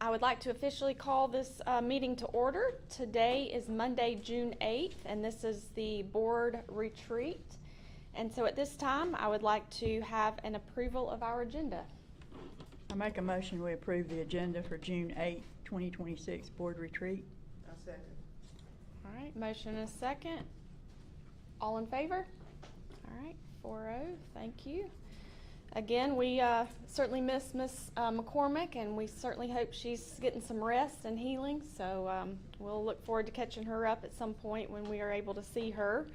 I would like to officially call this meeting to order. Today is Monday, June 8th, and this is the board retreat. And so at this time, I would like to have an approval of our agenda. I make a motion we approve the agenda for June 8, 2026 board retreat. I second. All right, motion and a second. All in favor? All right, 4-0, thank you. Again, we certainly miss Miss McCormick, and we certainly hope she's getting some rest and healing. So we'll look forward to catching her up at some point when we are able to see her.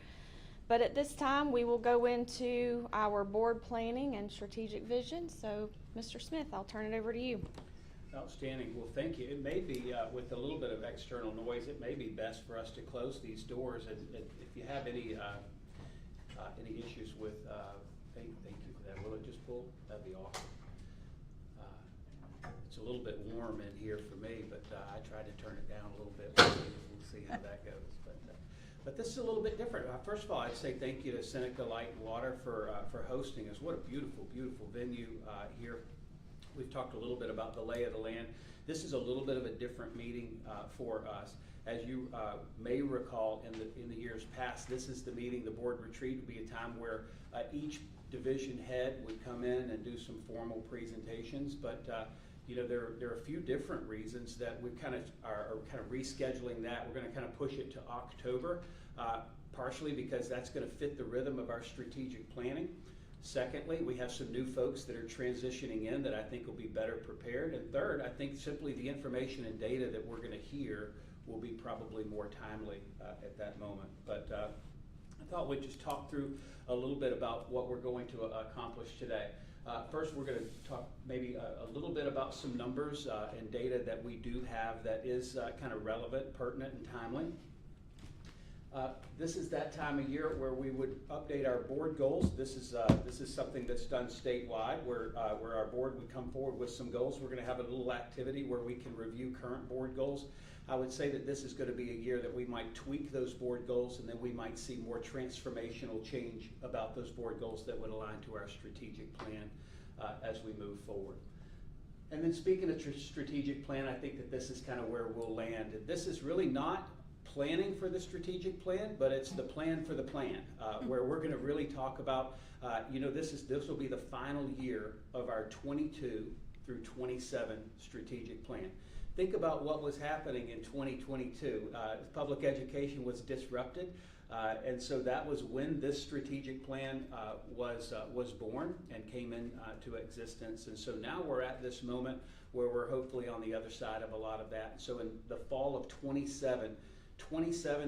But at this time, we will go into our board planning and strategic vision. So, Mr. Smith, I'll turn it over to you. Outstanding. Well, thank you. It may be, with a little bit of external noise, it may be best for us to close these doors. And if you have any issues with, thank you for that. Will it just pull? That'd be awesome. It's a little bit warm in here for me, but I tried to turn it down a little bit. We'll see how that goes. But this is a little bit different. First of all, I'd say thank you to Seneca Light and Water for hosting us. What a beautiful, beautiful venue here. We've talked a little bit about the lay of the land. This is a little bit of a different meeting for us. As you may recall, in the years past, this is the meeting, the board retreat would be a time where each division head would come in and do some formal presentations. But you know, there are a few different reasons that we kind of are kind of rescheduling that. We're going to kind of push it to October, partially because that's going to fit the rhythm of our strategic planning. Secondly, we have some new folks that are transitioning in that I think will be better prepared. And third, I think simply the information and data that we're going to hear will be probably more timely at that moment. But I thought we'd just talk through a little bit about what we're going to accomplish today. First, we're going to talk maybe a little bit about some numbers and data that we do have that is kind of relevant, pertinent, and timely. This is that time of year where we would update our board goals. This is something that's done statewide, where our board would come forward with some goals. We're going to have a little activity where we can review current board goals. I would say that this is going to be a year that we might tweak those board goals, and then we might see more transformational change about those board goals that would align to our strategic plan as we move forward. And then speaking of strategic plan, I think that this is kind of where we'll land. This is really not planning for the strategic plan, but it's the plan for the plan, where we're going to really talk about, you know, this will be the final year of our 22 through 27 strategic plan. Think about what was happening in 2022. Public education was disrupted, and so that was when this strategic plan was born and came into existence. And so now we're at this moment where we're hopefully on the other side of a lot of that. So in the fall of 27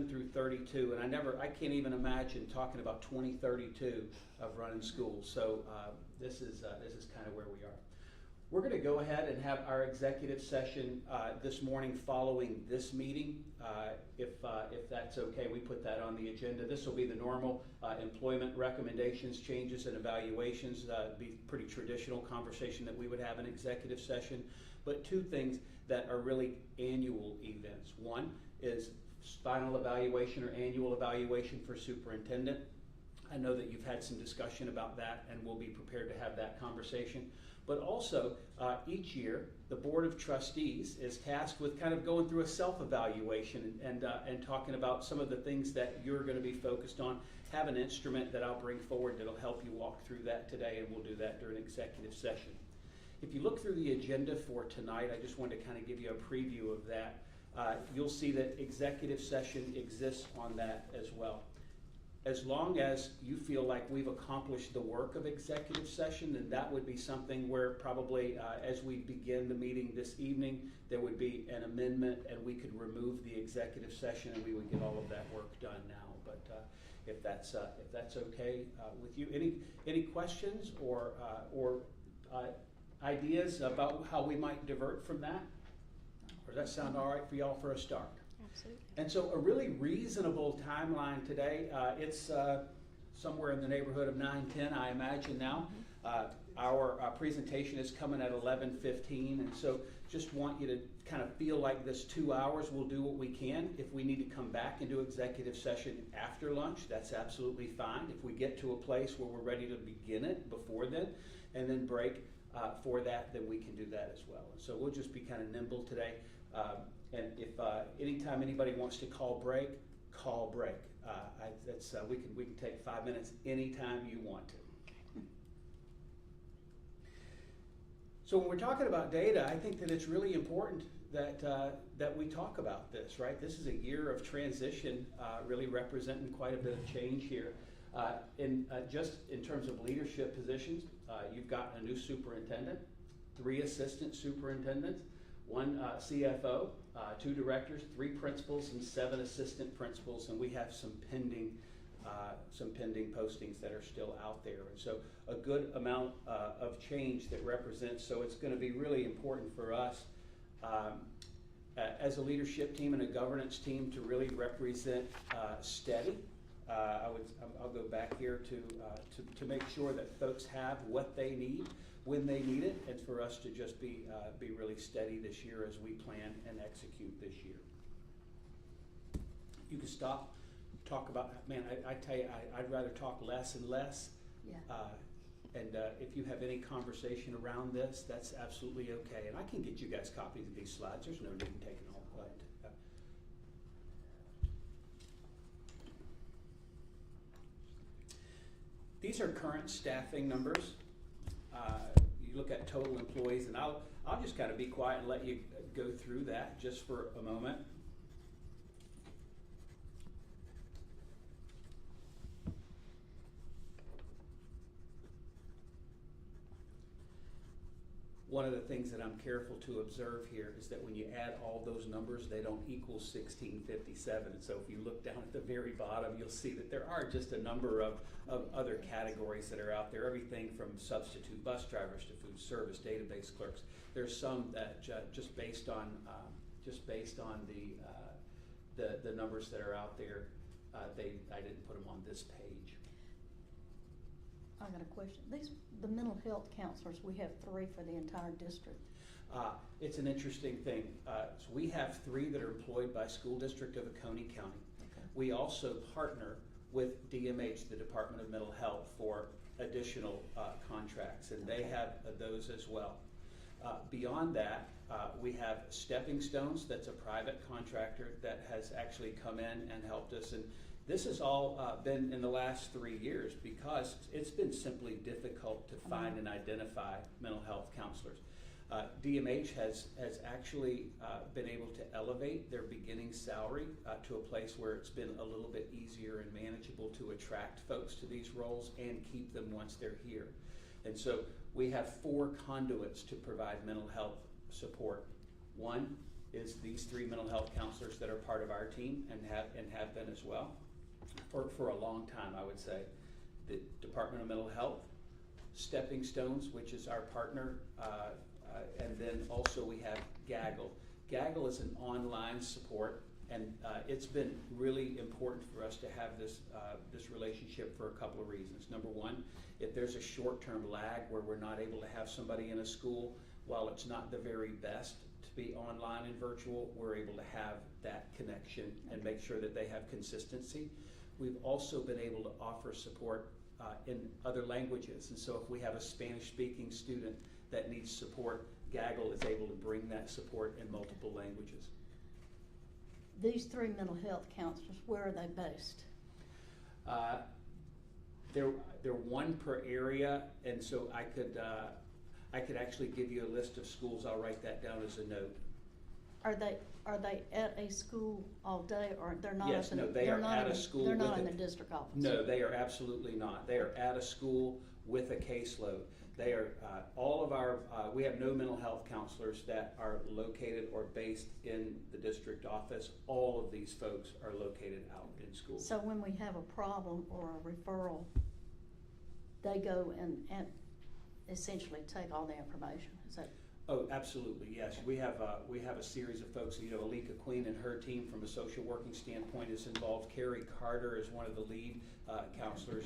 through 32, and I can't even imagine talking about 2032 of running schools. So this is kind of where we are. We're going to go ahead and have our executive session this morning following this meeting. If that's okay, we put that on the agenda. This will be the normal employment recommendations, changes, and evaluations. Be pretty traditional conversation that we would have in executive session. But two things that are really annual events. One is final evaluation or annual evaluation for superintendent. I know that you've had some discussion about that, and we'll be prepared to have that conversation. But also, each year, the Board of Trustees is tasked with kind of going through a self-evaluation and talking about some of the things that you're going to be focused on. Have an instrument that I'll bring forward that'll help you walk through that today, and we'll do that during executive session. If you look through the agenda for tonight, I just wanted to kind of give you a preview of that. You'll see that executive session exists on that as well. As long as you feel like we've accomplished the work of executive session, then that would be something where probably as we begin the meeting this evening, there would be an amendment and we could remove the executive session and we would get all of that work done now. But if that's okay with you, any questions or ideas about how we might divert from that? Or does that sound all right for y'all for a start? Absolutely. And so a really reasonable timeline today, it's somewhere in the neighborhood of 9:10, I imagine now. Our presentation is coming at 11:15, and so just want you to kind of feel like this 2 hours, we'll do what we can. If we need to come back into executive session after lunch, that's absolutely fine. If we get to a place where we're ready to begin it before then and then break, for that, then we can do that as well. And so we'll just be kind of nimble today. And if anytime anybody wants to call break, call break. We can take 5 minutes anytime you want to. So when we're talking about data, I think that it's really important that we talk about this, right? This is a year of transition, really representing quite a bit of change here. Just in terms of leadership positions, you've got a new superintendent, 3 assistant superintendents, 1 CFO, 2 directors, 3 principals, and 7 assistant principals, and we have some pending postings that are still out there. And so a good amount of change that represents, so it's going to be really important for us as a leadership team and a governance team to really represent steady. I'll go back here to make sure that folks have what they need when they need it, and for us to just be really steady this year as we plan and execute this year. You can stop, talk about, man, I tell you, I'd rather talk less and less. Yeah. If you have any conversation around this, that's absolutely okay. And I can get you guys copies of these slides. There's no need in taking all of that. These are current staffing numbers. You look at total employees, and I'll just kind of be quiet and let you go through that just for a moment. One of the things that I'm careful to observe here is that when you add all those numbers, they don't equal 1657. And so if you look down at the very bottom, you'll see that there are just a number of other categories that are out there. Everything from substitute bus drivers to food service, database clerks. There's some that just based on the numbers that are out there, I didn't put them on this page. I got a question. The mental health counselors, we have 3 for the entire district. It's an interesting thing. So we have 3 that are employed by School District of Oconee County. Okay. We also partner with DMH, the Department of Mental Health, for additional contracts, and they have those as well. Beyond that, we have Stepping Stones, that's a private contractor that has actually come in and helped us. And this has all been in the last 3 years because it's been simply difficult to find and identify mental health counselors. DMH has actually been able to elevate their beginning salary to a place where it's been a little bit easier and manageable to attract folks to these roles and keep them once they're here. And so we have 4 conduits to provide mental health support. One is these 3 mental health counselors that are part of our team and have been as well for a long time, I would say. The Department of Mental Health, Stepping Stones, which is our partner, and then also we have Gaggle. Gaggle is an online support, and it's been really important for us to have this relationship for a couple of reasons. Number one, if there's a short-term lag where we're not able to have somebody in a school, while it's not the very best to be online and virtual, we're able to have that connection and make sure that they have consistency. We've also been able to offer support in other languages, and so if we have a Spanish-speaking student that needs support, Gaggle is able to bring that support in multiple languages. These 3 mental health counselors, where are they based? They're 1 per area, and so I could actually give you a list of schools. I'll write that down as a note. Are they at a school all day, or they're not? Yes, no, they are at a school. They're not with in the district office. No, they are absolutely not. They are at a school with a caseload. They are all of our. We have no mental health counselors that are located or based in the district office. All of these folks are located out in schools. So when we have a problem or a referral, they go and essentially take all the information. Is that? Oh, absolutely, yes. We have a series of folks. You know, Alika Queen and her team, from a social working standpoint, is involved. Carrie Carter is one of the lead counselors.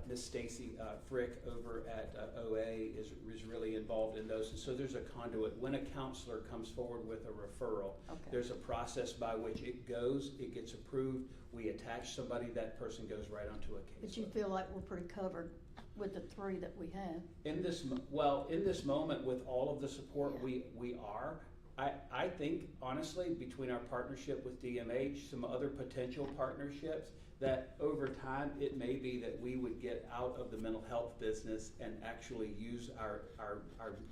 Miss Stacy Frick over at OA is really involved in those. And so there's a conduit. When a counselor comes forward with a referral, there's a process by which it goes, it gets approved, we attach somebody, that person goes right onto a case. But you feel like we're pretty covered with the three that we have. In this, in this moment, with all of the support Yeah. we are, I think honestly, between our partnership with DMH, some other potential partnerships, that over time, it may be that we would get out of the mental health business and actually use our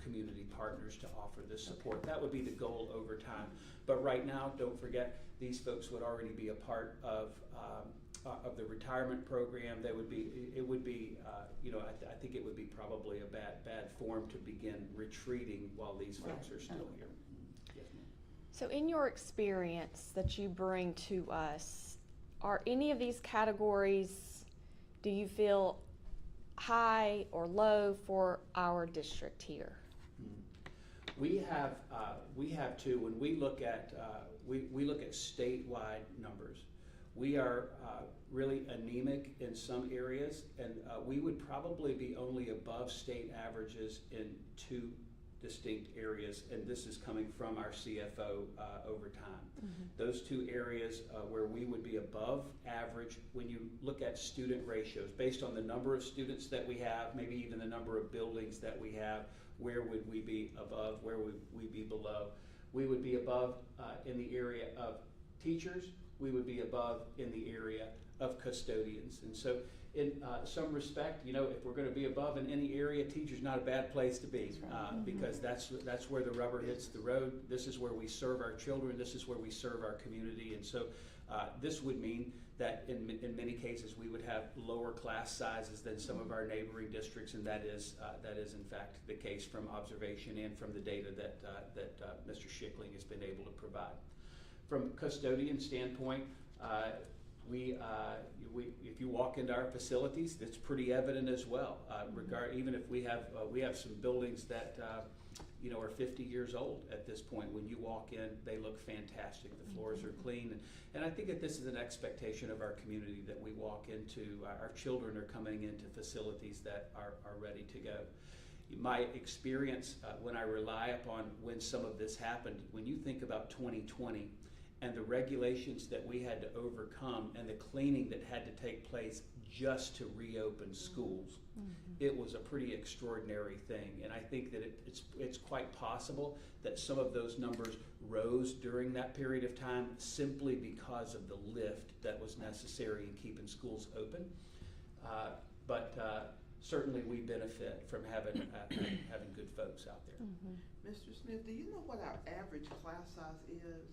community partners to offer this support. That would be the goal over time. But right now, don't forget, these folks would already be a part of the retirement program. They would be, it would be, I think it would be probably a bad form to begin retreating while these folks Right. are still here. Yes, ma'am. So in your experience that you bring to us, are any of these categories, do you feel high or low for our district here? We have too. When we look at we look at statewide numbers, we are really anemic in some areas, and we would probably be only above state averages in 2 distinct areas, and this is coming from our CFO over time. Mm-hmm. Those 2 areas where we would be above average when you look at student ratios, based on the number of students that we have, maybe even the number of buildings that we have, where would we be above, where would we be below? We would be above in the area of teachers, we would be above in the area of custodians. And so in some respect, if we're gonna be above in any area, teacher's not a bad place to be, because that's where the rubber hits the road. This is where we serve our children, this is where we serve our community. And so this would mean that in many cases, we would have lower class sizes than some of our neighboring districts, and that is in fact the case from observation and from the data that Mr. Schickling has been able to provide. From custodian standpoint, if you walk into our facilities, that's pretty evident as well. Even if we have some buildings that are 50 years old at this point. When you walk in, they look fantastic. The floors are clean, and I think that this is an expectation of our community that we walk into. Our children are coming into facilities that are ready to go. My experience when I rely upon when some of this happened, when you think about 2020. And the regulations that we had to overcome and the cleaning that had to take place just to reopen schools, it was a pretty extraordinary thing. And I think that it's quite possible that some of those numbers rose during that period of time simply because of the lift that was necessary in keeping schools open. But certainly we benefit from having good folks out there. Mr. Smith, do you know what our average class size is?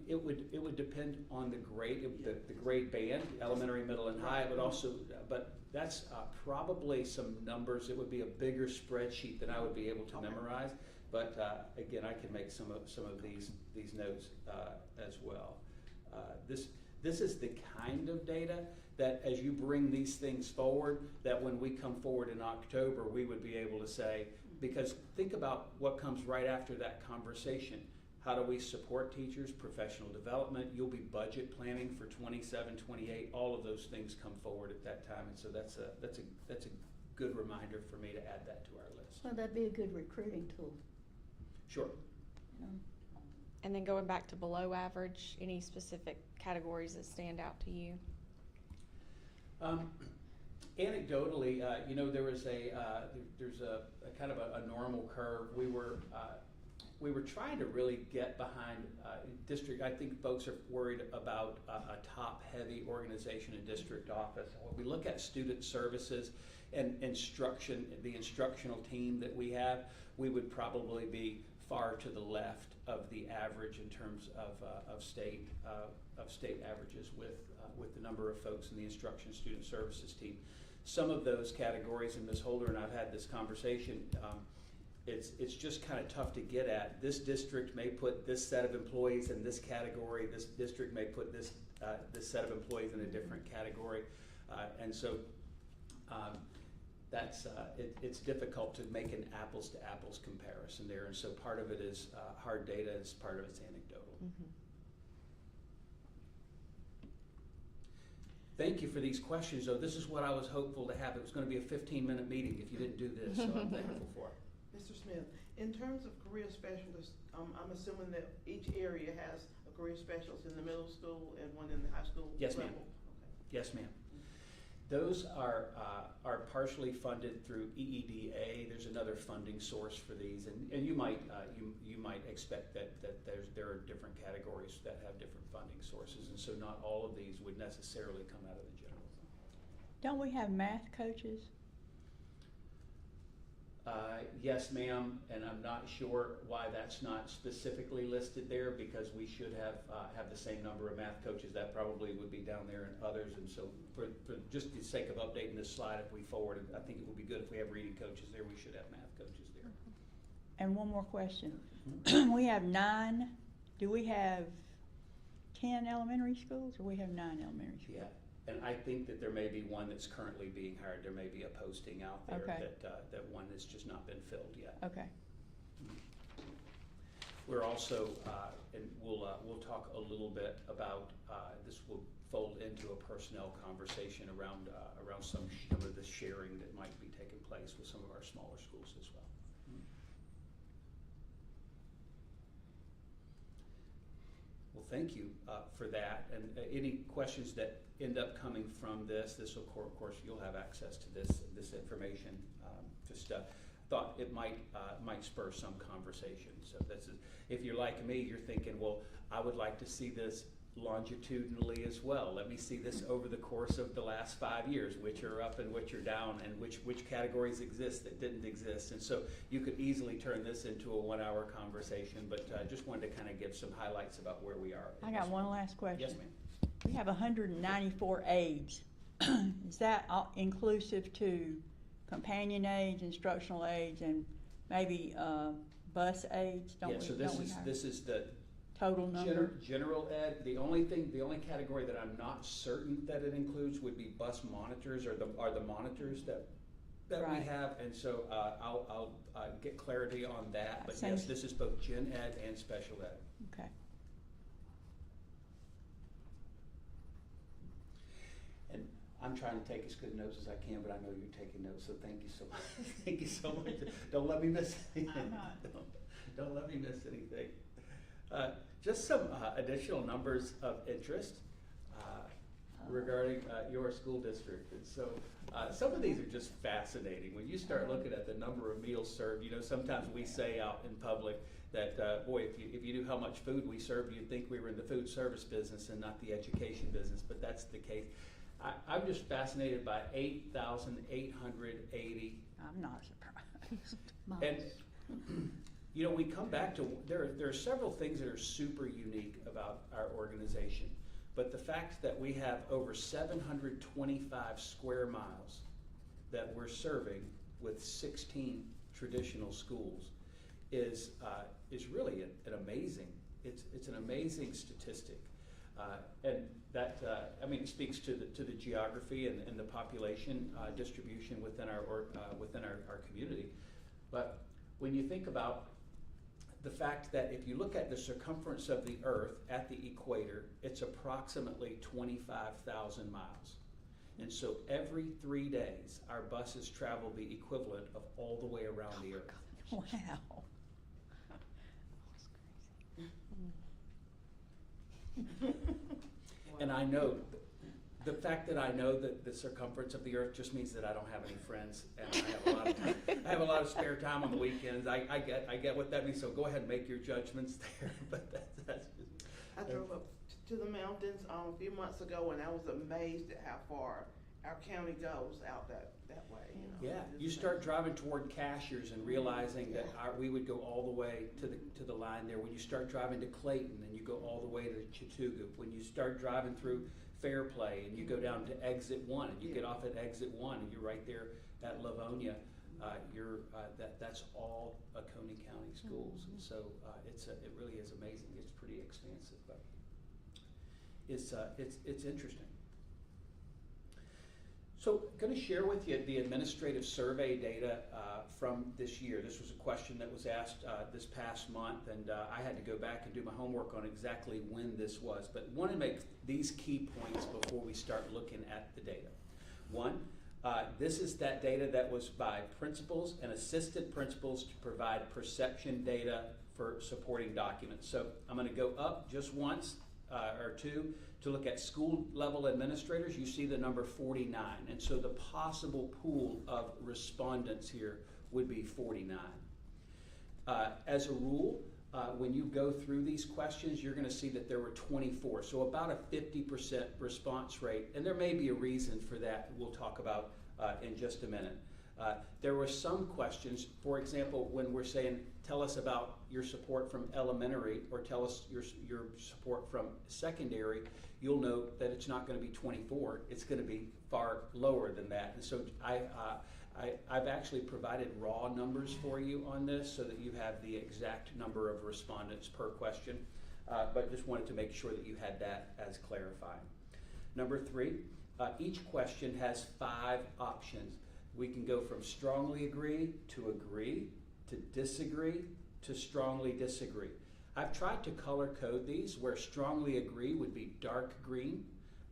It would depend on the grade, the grade band, elementary, middle, and high. It would also, but that's probably some numbers. It would be a bigger spreadsheet than I would be able to memorize. But again, I can make some of these notes as well. This is the kind of data that, as you bring these things forward, that when we come forward in October, we would be able to say, because think about what comes right after that conversation. How do we support teachers, professional development? You'll be budget planning for 27, 28. All of those things come forward at that time, and so that's a good reminder for me to add that to our list. Well, that'd be a good recruiting tool. Sure. And then going back to below average, any specific categories that stand out to you? Anecdotally, there's a kind of a normal curve. We were trying to really get behind district. I think folks are worried about a top-heavy organization in district office. When we look at student services and instruction, the instructional team that we have, we would probably be far to the left of the average in terms of state averages with the number of folks in the instruction student services team. Some of those categories, and Ms. Holder and I've had this conversation. It's just kind of tough to get at. This district may put this set of employees in this category. This district may put this set of employees in a different category, and so it's difficult to make an apples to apples comparison there. And so part of it is hard data, and part of it's anecdotal. Thank you for these questions, though. This is what I was hopeful to have. It was going to be a 15-minute meeting if you didn't do this, so I'm thankful for it. Mr. Smith, in terms of career specialists, I'm assuming that each area has a career specialist in the middle school and one in the high school Yes, ma'am. level? Okay. Yes, ma'am. Those are partially funded through EEDA. There's another funding source for these, and you might expect that there are different categories that have different funding sources, and so not all of these would necessarily come out of the general fund. Don't we have math coaches? Yes, ma'am, and I'm not sure why that's not specifically listed there, because we should have the same number of math coaches. That probably would be down there and others, and so for just the sake of updating this slide, if we forward it, I think it would be good if we have reading coaches there, we should have math coaches there. And one more question. Mm-hmm. We have 9, do we have 10 elementary schools, or we have 9 elementary schools? Yeah, and I think that there may be one that's currently being hired. There may be a posting out there Okay. that one has just not been filled yet. Okay. We're also, and we'll talk a little bit about, this will fold into a personnel conversation around some of the sharing that might be taking place with some of our smaller schools as well. Well, thank you for that, and any questions that end up coming from this will, of course, you'll have access to this information. Just thought it might spur some conversation. So this is, if you're like me, you're thinking, well, I would like to see this longitudinally as well. Let me see this over the course of the last 5 years, which are up and which are down, and which categories exist that didn't exist. And so you could easily turn this into a 1-hour conversation, but just wanted to kind of give some highlights about where we are. I got one last question. Yes, ma'am. We have 194 aides. Is that all inclusive to companion aides, instructional aides, and maybe bus aides? Yeah, so this is the total number? general ed. The only category that I'm not certain that it includes would be bus monitors, or the monitors that Right. we have, and so I'll get clarity on that. But Seems- yes, this is both gen ed and special ed. Okay. And I'm trying to take as good notes as I can, but I know you're taking notes, so thank you so much. Thank you so much. Don't let me miss anything. I'm not. Don't let me miss anything. Just some additional numbers of interest regarding your school district. And so some of these are just fascinating. When you start looking at the number of meals served, sometimes we say out in public that, boy, if you knew how much food we served, you'd think we were in the food service business and not the education business, but that's the case. I'm just fascinated by 8,880. I'm not surprised. And we come back to, there are several things that are super unique about our organization, but the fact that we have over 725 square miles that we're serving with 16 traditional schools is really an amazing, it's an amazing statistic. And that, it speaks to the geography and the population distribution within our community. But when you think about the fact that if you look at the circumference of the Earth at the equator, it's approximately 25,000 miles. And so every 3 days, our buses travel the equivalent of all the way around the Earth. Wow. And I know, the fact that I know that the circumference of the Earth just means that I don't have any friends, and I have a lot of time. I have a lot of spare time on the weekends. I get what that means. So go ahead and make your judgments there. But that's just. I drove up to the mountains a few months ago, and I was amazed at how far our county goes out that way. Yeah, you start driving toward Cashiers and realizing that we would go all the way to the line there. When you start driving to Clayton and you go all the way to Chattooga, when you start driving through Fairplay and you go down to exit 1 and you get off at exit 1 and you're right there at Livonia, that's all Oconee County schools. And so it really is amazing. It's pretty expansive, but it's interesting. So going to share with you the administrative survey data from this year. This was a question that was asked this past month, and I had to go back and do my homework on exactly when this was, but want to make these key points before we start looking at the data. One, this is that data that was by principals and assistant principals to provide perception data for supporting documents. So I'm going to go up just once or two To look at school level administrators, you see the number 49. And so the possible pool of respondents here would be 49. As a rule, when you go through these questions, you're going to see that there were 24, so about a 50% response rate, and there may be a reason for that we'll talk about in just a minute. There were some questions, for example, when we're saying, tell us about your support from elementary or tell us your support from secondary, you'll note that it's not going to be 24, it's going to be far lower than that. And so I've actually provided raw numbers for you on this so that you have the exact number of respondents per question, but just wanted to make sure that you had that as clarifying. Number 3, each question has 5 options. We can go from strongly agree to disagree to strongly disagree. I've tried to color code these where strongly agree would be dark green,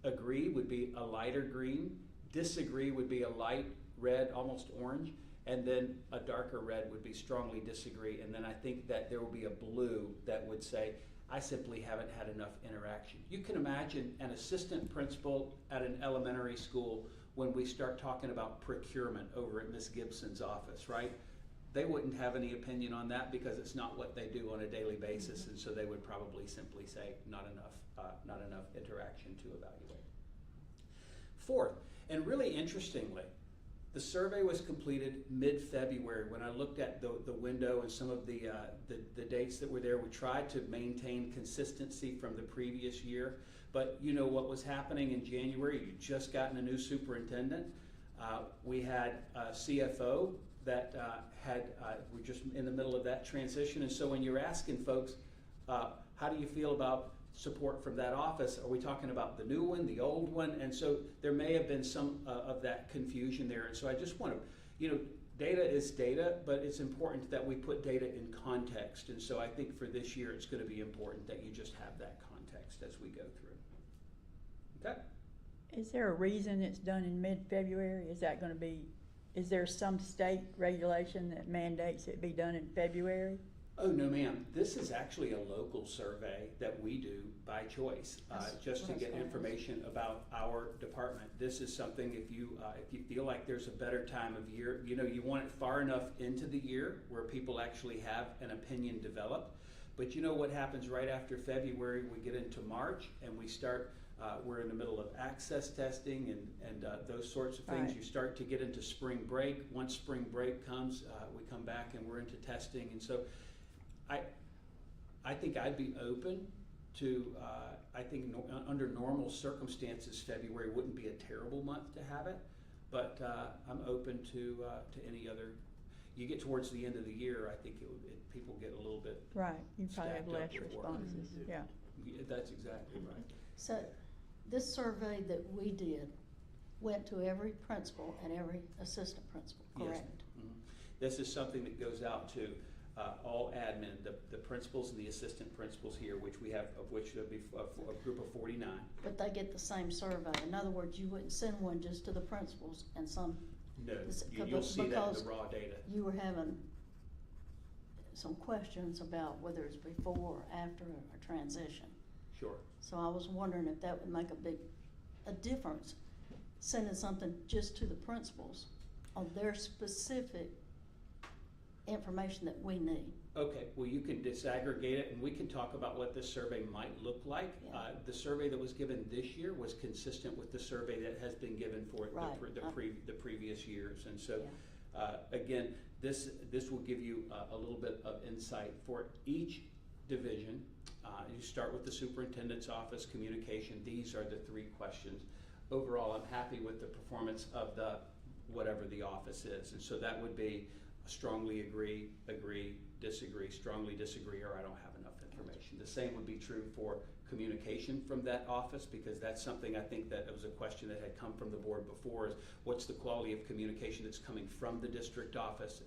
agree would be a lighter green, disagree would be a light red, almost orange, and then a darker red would be strongly disagree. And then I think that there will be a blue that would say, I simply haven't had enough interaction. You can imagine an assistant principal at an elementary school when we start talking about procurement over at Ms. Gibson's office, right? They wouldn't have any opinion on that because it's not what they do on a daily basis, and so they would probably simply say not enough interaction to evaluate. 4th, and really interestingly, the survey was completed mid-February. When I looked at the window and some of the dates that were there, we tried to maintain consistency from the previous year. But you know what was happening in January? You just gotten a new superintendent. We had a CFO that we're just in the middle of that transition. And so when you're asking folks, how do you feel about support from that office? Are we talking about the new one, the old one? And so there may have been some of that confusion there. And so I just want to, data is data, but it's important that we put data in context. And so I think for this year, it's going to be important that you just have that context as we go through. Okay? Is there a reason it's done in mid-February? Is there some state regulation that mandates it be done in February? Oh, no, ma'am. This is actually a local survey that we do by choice, just to get information about our department. This is something, if you feel like there's a better time of year, you want it far enough into the year where people actually have an opinion developed. But you know what happens right after February? We get into March and we start, we're in the middle of access testing and those sorts of things. Right. You start to get into spring break. Once spring break comes, we come back and we're into testing. And so I think I'd be open to, under normal circumstances, February wouldn't be a terrible month to have it, but I'm open to any other. You get towards the end of the year, I think people get a little bit Right, you probably have stacked up less with work. responses, yeah. That's exactly right. So this survey that we did went to every principal and every assistant principal, Yes. correct? Mhm. This is something that goes out to all admin, the principals and the assistant principals here, which we have, of which there'll be a group of 49. But they get the same survey. In other words, you wouldn't send one just to the principals and some, No, This- you'll see that in because the raw data. you were having some questions about whether it's before or after a transition. Sure. So I was wondering if that would make a difference, sending something just to the principals on their specific information that we need. Okay, well, you can disaggregate it, and we can talk about what this survey might look like. Yeah. The survey that was given this year was consistent with the survey that has been given for Right. the previous years. And so, again, this will give you a little bit of insight for each division. You start with the superintendent's office, communication. These are the 3 questions. Overall, I'm happy with the performance of whatever the office is. And so that would be strongly agree, disagree, strongly disagree, or I don't have enough information. The same would be true for communication from that office, because that's something I think that it was a question that had come from the board before, is what's the quality of communication that's coming from the district office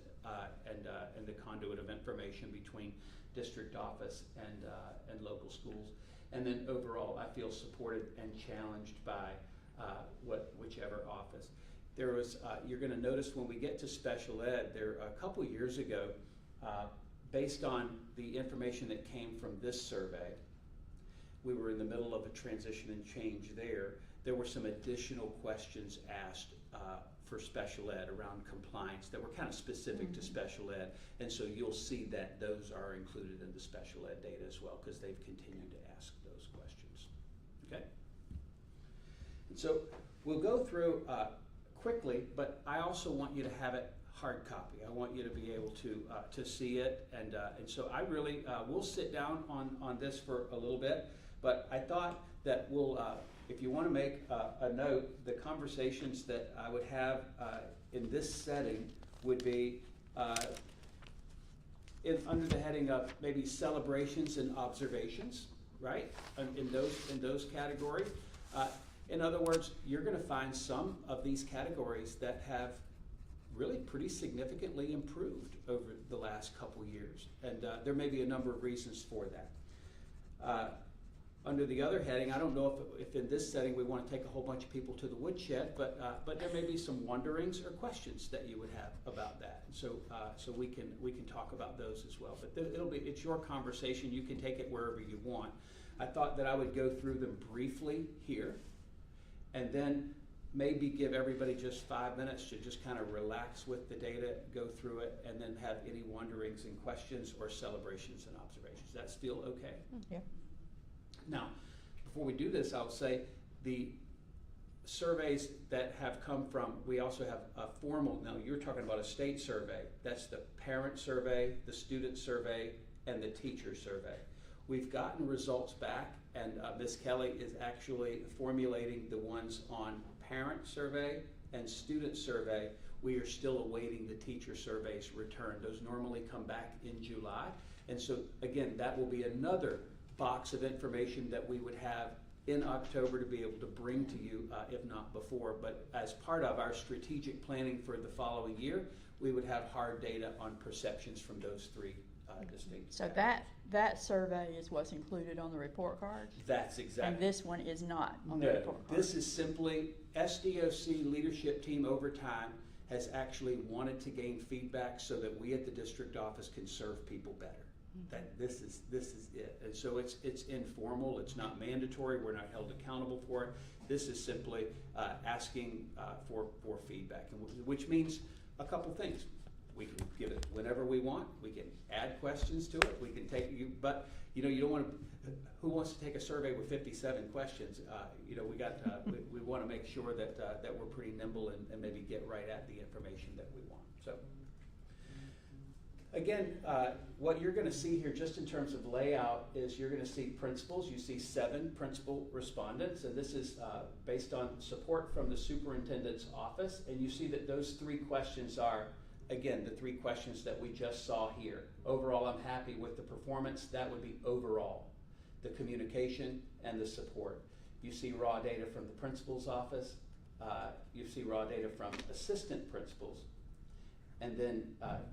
and the conduit of information between district office and local schools. And then overall, I feel supported and challenged by whichever office. There was, you're going to notice when we get to special ed, there a couple years ago, based on the information that came from this survey, we were in the middle of a transition and change there, there were some additional questions asked for special ed around compliance that were kind of specific to special ed. And so you'll see that those are included in the special ed data as well, because they've continued to ask those questions. Okay? And so we'll go through quickly, but I also want you to have it hard copy. I want you to be able to see it, and so I really we'll sit down on this for a little bit. But I thought that we'll, if you want to make a note, the conversations that I would have in this setting would be under the heading of maybe celebrations and observations, right? In those categories. In other words, you're going to find some of these categories that have really pretty significantly improved over the last couple years, and there may be a number of reasons for that. Under the other heading, I don't know if in this setting we want to take a whole bunch of people to the woodshed, but there may be some wonderings or questions that you would have about that. And so we can talk about those as well. But it's your conversation. You can take it wherever you want. I thought that I would go through them briefly here, and then maybe give everybody just 5 minutes to just kind of relax with the data, go through it, and then have any wonderings and questions or celebrations and observations. Does that feel okay? Yeah. Now, before we do this, I'll say the surveys that have come from, we also have a formal, now you're talking about a state survey. That's the parent survey, the student survey, and the teacher survey. We've gotten results back, and Ms. Kelly is actually formulating the ones on parent survey and student survey. We are still awaiting the teacher survey's return. Those normally come back in July. And so again, that will be another box of information that we would have in October to be able to bring to you, if not before. But as part of our strategic planning for the following year, we would have hard data on perceptions from those three distinct. So that survey is what's included on the report card? That's exactly. And this one is not on the No, report card? this is simply SDOC leadership team over time has actually wanted to gain feedback so that we at the district office can serve people better. That this is it. And so it's informal, it's not mandatory, we're not held accountable for it. This is simply asking for feedback, and which means a couple things. We can give it whenever we want, we can add questions to it, we can take you, but you don't want to, who wants to take a survey with 57 questions? We want to make sure that we're pretty nimble and maybe get right at the information that we want. So again, what you're going to see here just in terms of layout is you're going to see principals. You see 7 principal respondents, and this is based on support from the superintendent's office, and you see that those 3 questions are, again, the 3 questions that we just saw here. Overall, I'm happy with the performance. That would be overall. The communication and the support. You see raw data from the principal's office. You see raw data from assistant principals. And then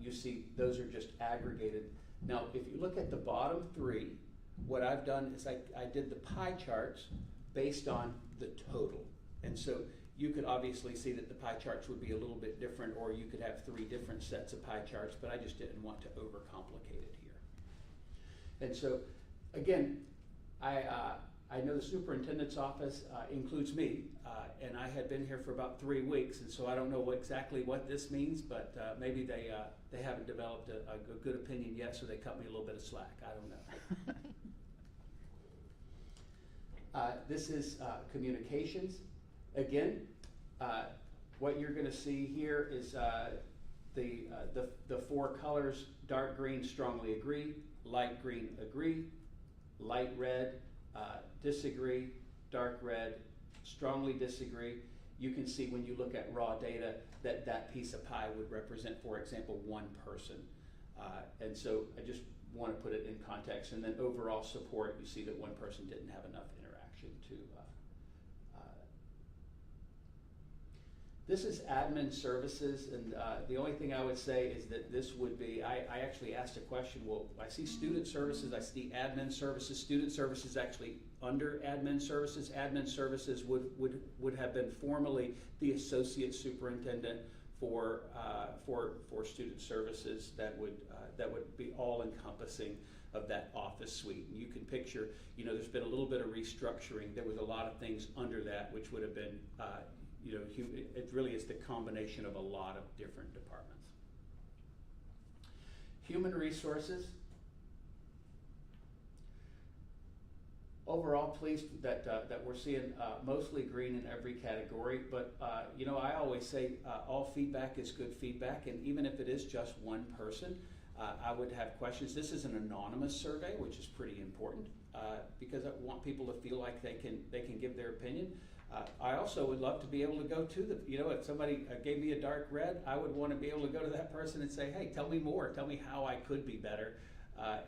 you see those are just aggregated. Now, if you look at the bottom 3, what I've done is I did the pie charts based on the total. And so you could obviously see that the pie charts would be a little bit different, or you could have 3 different sets of pie charts, but I just didn't want to overcomplicate it here. And so, again, I know the superintendent's office includes me, and I had been here for about 3 weeks, and so I don't know exactly what this means, but maybe they haven't developed a good opinion yet, so they cut me a little bit of slack. I don't know. This is communications. Again, what you're going to see here is the 4 colors: dark green, strongly agree; light green, agree; light red, disagree; dark red, strongly disagree. You can see when you look at raw data that piece of pie would represent, for example, 1 person. And so I just want to put it in context. And then overall support, you see that 1 person didn't have enough interaction to. This is admin services, and the only thing I would say is that this would be, I actually asked a question, well, I see student services, I see admin services. Student services actually under admin services. Admin services would have been formerly the associate superintendent for student services that would be all encompassing. of that office suite. And you can picture, you know, there's been a little bit of restructuring. There was a lot of things under that which would have been, you know, it really is the combination of a lot of different departments. Human resources. Overall, pleased that that we're seeing mostly green in every category, but you know, I always say all feedback is good feedback, and even if it is just one person, I would have questions. This is an anonymous survey, which is pretty important because I want people to feel like they can give their opinion. I also would love to be able to go to the, you know, if somebody gave me a dark red, I would want to be able to go to that person and say, hey, tell me more, tell me how I could be better.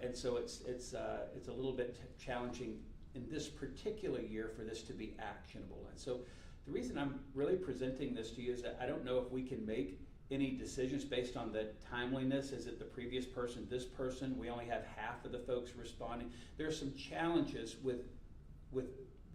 And so it's a little bit challenging in this particular year for this to be actionable. And so the reason I'm really presenting this to you is that I don't know if we can make any decisions based on the timeliness. Is it the previous person, this person? We only have half of the folks responding. There are some challenges with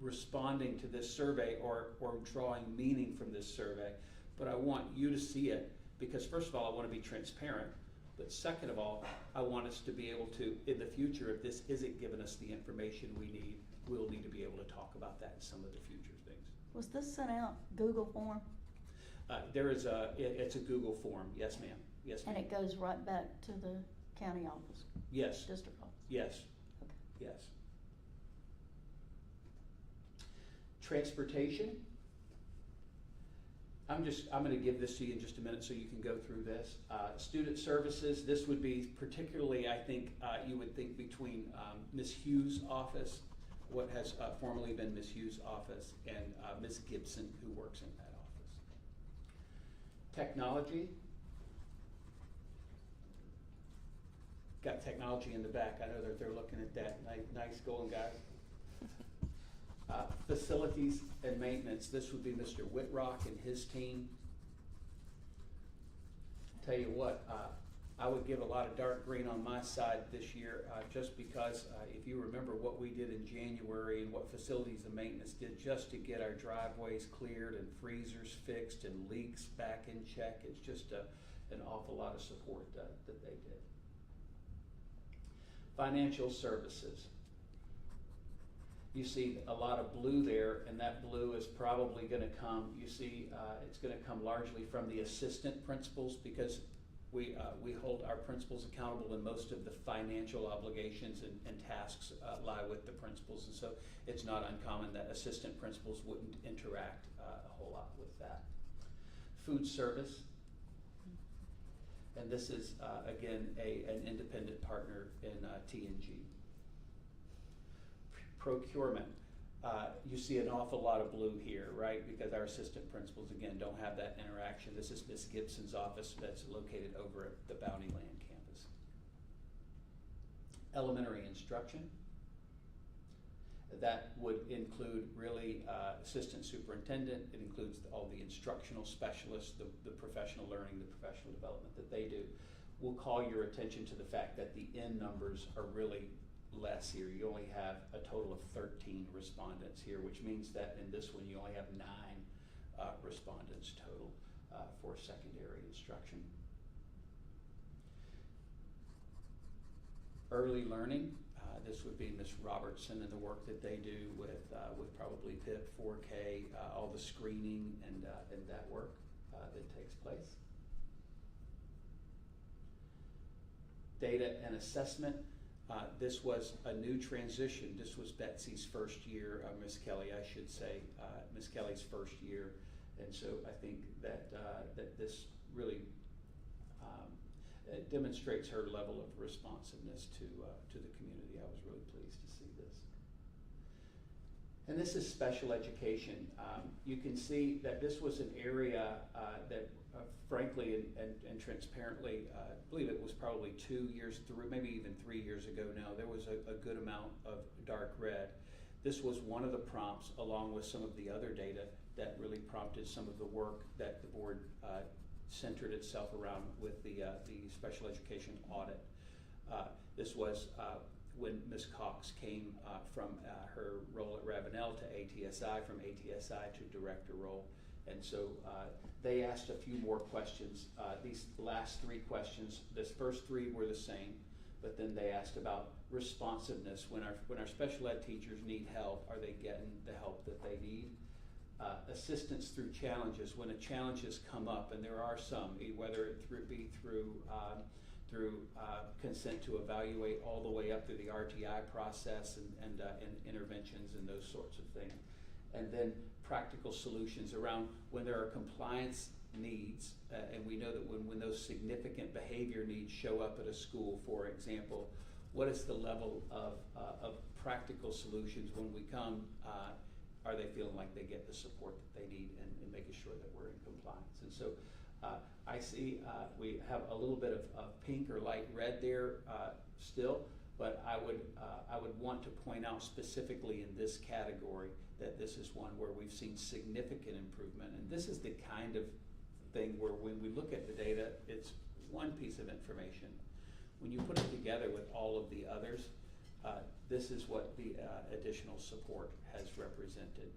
responding to this survey or drawing meaning from this survey, but I want you to see it because first of all, I want to be transparent, but second of all, I want us to be able to, in the future, if this isn't giving us the information we need, we'll need to be able to talk about that in some of the future things. Was this sent out Google form? It's a Google form, yes ma'am, yes And ma'am. it goes right back to the county office, Yes, district office? yes, Okay. yes. Transportation. I'm going to give this to you in just a minute so you can go through this. Student services, this would be particularly, I think, you would think between Ms. Hughes' office, what has formerly been Ms. Hughes' office, and Ms. Gibson, who works in that office. Technology. Got technology in the back. I know that they're looking at that. Nice going, guys. Facilities and maintenance, this would be Mr. Whitrock and his team. Tell you what, I would give a lot of dark green on my side this year just because if you remember what we did in January and what facilities and maintenance did just to get our driveways cleared and freezers fixed and leaks back in check, it's just an awful lot of support that they did. Financial services. You see a lot of blue there, and that blue is probably going to come, you see, it's going to come largely from the assistant principals because we hold our principals accountable and most of the financial obligations and tasks lie with the principals. And so it's not uncommon that assistant principals wouldn't interact a whole lot with that. Food service. And this is, again, an independent partner in TNG. Procurement, you see an awful lot of blue here, right? Because our assistant principals, again, don't have that interaction. This is Ms. Gibson's office that's located over at the Bounty Land campus. Elementary instruction, that would include really assistant superintendent. It includes all the instructional specialists, the professional learning, the professional development that they do. We'll call your attention to the fact that the N numbers are really less here. You only have a total of 13 respondents here, which means that in this one you only have 9 respondents total for secondary instruction. Early learning, this would be Ms. Robertson and the work that they do with probably PIP, 4K, all the screening and that work that takes place. Data and assessment. This was a new transition. This was Betsy's first year, Ms. Kelly, I should say, Ms. Kelly's first year. And so I think that this really it demonstrates her level of responsiveness to the community. I was really pleased to see this. And this is special education. You can see that this was an area that frankly and transparently, I believe it was probably 2 years through, maybe even 3 years ago now, there was a good amount of dark red. This was one of the prompts, along with some of the other data, that really prompted some of the work that the board centered itself around with the special education audit. This was when Ms. Cox came from her role at Ravenel to ATSI, from ATSI to director role. And so they asked a few more questions. These last 3 questions, this first 3 were the same, But then they asked about responsiveness. When our special ed teachers need help, are they getting the help that they need? Assistance through challenges. When a challenge has come up, and there are some, whether it be through consent to evaluate all the way up through the RTI process and interventions and those sorts of things. And then practical solutions around when there are compliance needs, and we know that when those significant behavior needs show up at a school, for example, what is the level of practical solutions when we come? Are they feeling like they get the support that they need, and making sure that we're in compliance? And so I see we have a little bit of pink or light red there still, but I would want to point out specifically in this category that this is one where we've seen significant improvement. And this is the kind of thing where when we look at the data, it's one piece of information. When you put it together with all of the others, this is what the additional support has represented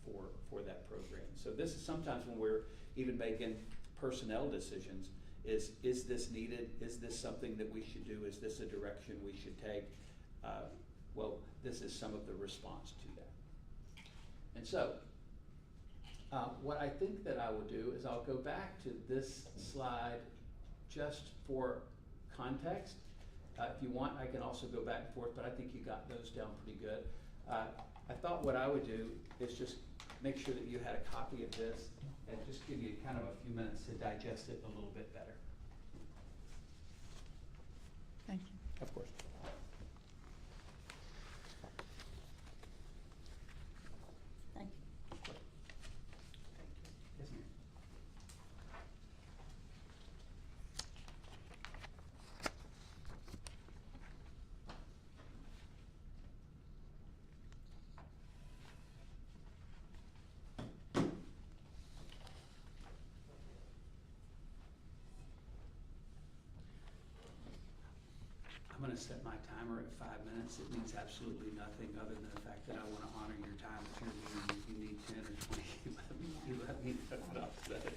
for that program. So this is sometimes when we're even making personnel decisions, is this needed? Is this something that we should do? Is this a direction we should take? Well, this is some of the response to that. And so, what I think that I will do is I'll go back to this slide just for context. If you want, I can also go back and forth, but I think you got those down pretty good. I thought what I would do is just make sure that you had a copy of this and just give you kind of a few minutes to digest it a little bit better. Thank you. Of course. Thank you. Yes, ma'am. I'm going to set my timer at 5 minutes. It means absolutely nothing other than the fact that I want to honor your time at your meeting. If you need 10 or 20, you let me know what I'll say.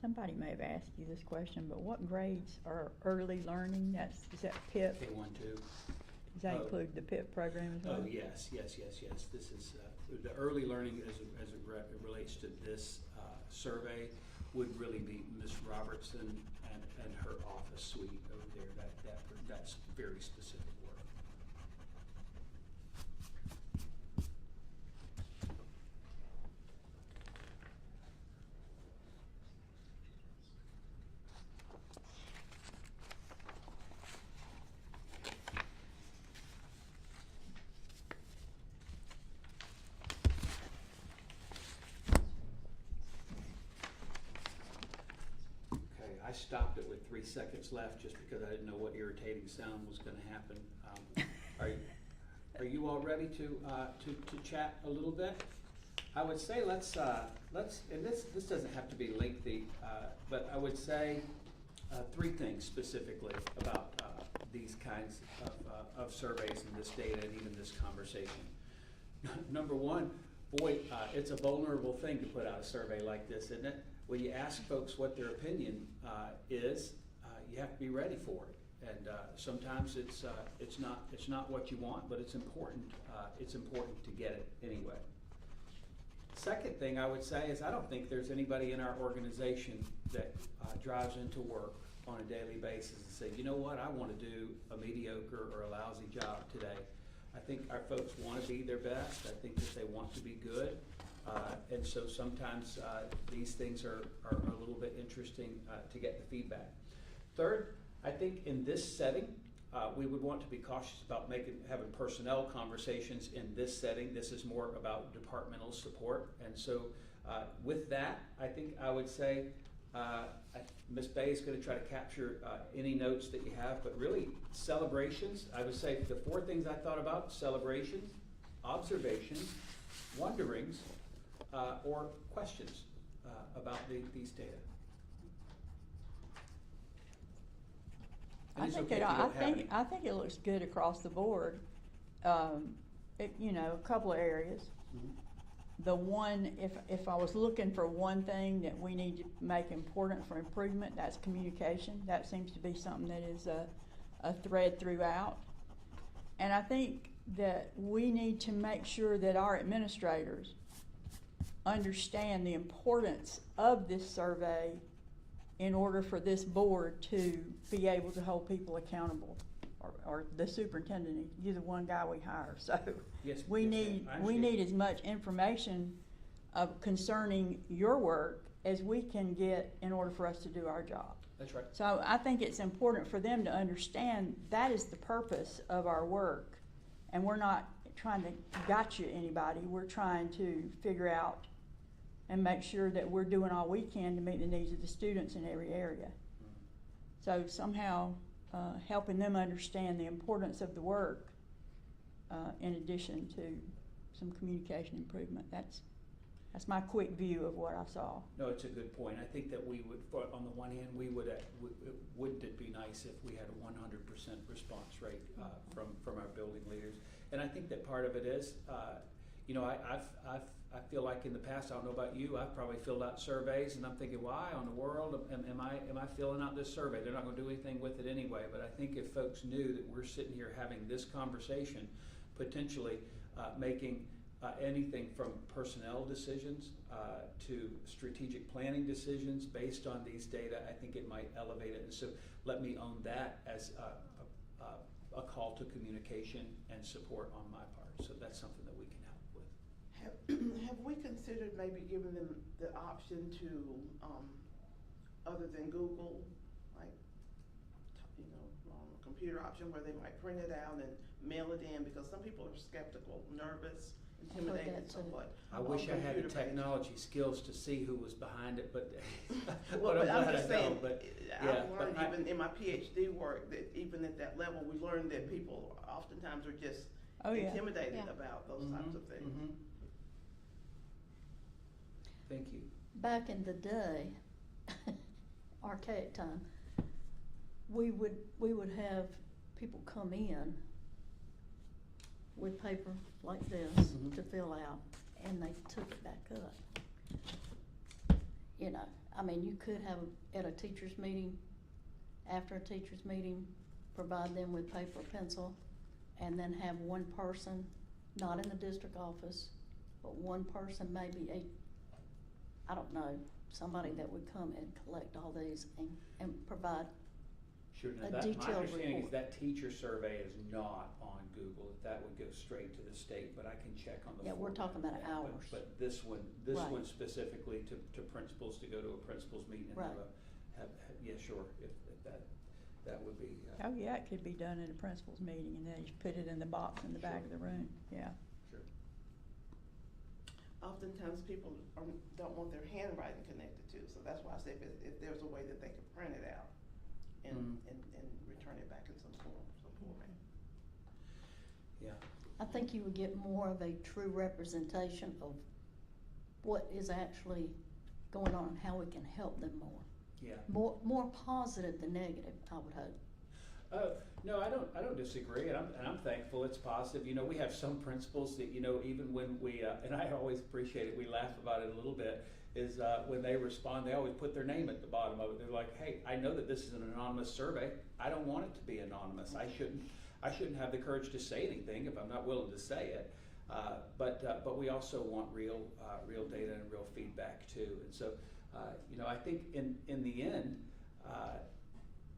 Somebody may have asked you this question, but what grades are early learning? Is that PIP? K-1, 2. Does that Oh. include the PIP program as well? Oh, yes. This is, the early learning as it relates to this survey would really be Ms. Robertson and her office suite over there. That's very specific work. Okay, I stopped it with 3 seconds left just because I didn't know what irritating sound was gonna happen. Are you all ready to chat a little bit? I would say let's, and this doesn't have to be lengthy, but I would say 3 things specifically about these kinds of surveys and this data and even this conversation. Number one, boy, it's a vulnerable thing to put out a survey like this, isn't it? When you ask folks what their opinion is, you have to be ready for it. And sometimes it's not what you want, but it's important. It's important to get it anyway. Second thing I would say is I don't think there's anybody in our organization that drives into work on a daily basis and say, you know what, I want to do a mediocre or a lousy job today. I think our folks want to be their best. I think that they want to be good. And so sometimes these things are a little bit interesting to get the feedback. Third, I think in this setting, we would want to be cautious about having personnel conversations in this setting. This is more about departmental support. And so with that, I think I would say Ms. Bay is going to try to capture any notes that you have, but really celebrations. I would say the 4 things I thought about: celebrations, observations, wonderings, or questions about these data. And I it's think okay if you don't have any. I think it looks good across the board. You know, a couple of areas. Mhm. The one, if I was looking for one thing that we need to make important for improvement, that's communication. That seems to be something that is a thread throughout. And I think that we need to make sure that our administrators understand the importance of this survey in order for this board to be able to hold people accountable, or the superintendent. You're the one guy we hire, so Yes, we yes, need ma'am. I we understand. need as much information concerning your work as we can get in order for us to do our job. That's right. So I think it's important for them to understand that is the purpose of our work, and we're not trying to gotcha anybody. We're trying to figure out and make sure that we're doing all we can to meet the needs of the students in every area. So somehow helping them understand the importance of the work in addition to some communication improvement. That's my quick view of what I saw. No, it's a good point. I think that we would, on the one hand, wouldn't it be nice if we had a 100% response rate from our building leaders? And I think that part of it is, you know, I feel like in the past, I don't know about you, I've probably filled out surveys and I'm thinking, why on the world am I filling out this survey? They're not going to do anything with it anyway. But I think if folks knew that we're sitting here having this conversation, potentially making anything from personnel decisions to strategic planning decisions based on these data, I think it might elevate it. And so let me own that as a call to communication and support on my part. So that's something that we can help with. Have we considered maybe giving them the option to, other than Google, like, you know, computer option where they might print it out and mail it in, because some people are skeptical, nervous, intimidated, that too. somewhat. I wish I had the computer-based. technology skills to see who was behind it, but Well, but but I'm I'm glad just I saying, don't. But I've but learned I- even in my PhD work that even at that level, we learned that people oftentimes are just Oh, yeah. intimidated Yeah. about those types of Mhm, things. mhm. Thank you. Back in the day, archaic time, we would have people come in with paper like this Mhm. to fill out, and they took it back up. You know, I mean, you could have, at a teacher's meeting, after a teacher's meeting, provide them with paper, pencil, and then have one person, not in the district office, but one person, maybe I don't know, somebody that would come and collect all these and provide. Sure, now A that, my detailed understanding is report. that teacher survey is not on Google, that would go straight to the state, but I can check on the. Yeah, we're format talking of about that. hours. But this one Right. specifically to principals, to go to a principal's meeting and Right. yeah, sure, if that would be. Oh, yeah, it could be done at a principal's meeting, and then you put it in the box in the back of the room, yeah. Sure. Oftentimes people don't want their handwriting connected to, so that's why I say if there's a way that they could print it out and, Mhm. and return it back in some format. Yeah. I think you would get more of a true representation of what is actually going on and how we can help them more. Yeah. More positive than negative, I would hope. No, I don't disagree, and I'm thankful it's positive. You know, we have some principals that, you know, even when we, and I always appreciate it, we laugh about it a little bit, is when they respond, they always put their name at the bottom of it. They're like, hey, I know that this is an anonymous survey. I don't want it to be anonymous. I shouldn't have the courage to say anything if I'm not willing to say it. But we also want real data and real feedback too. And so, you know, I think in the end,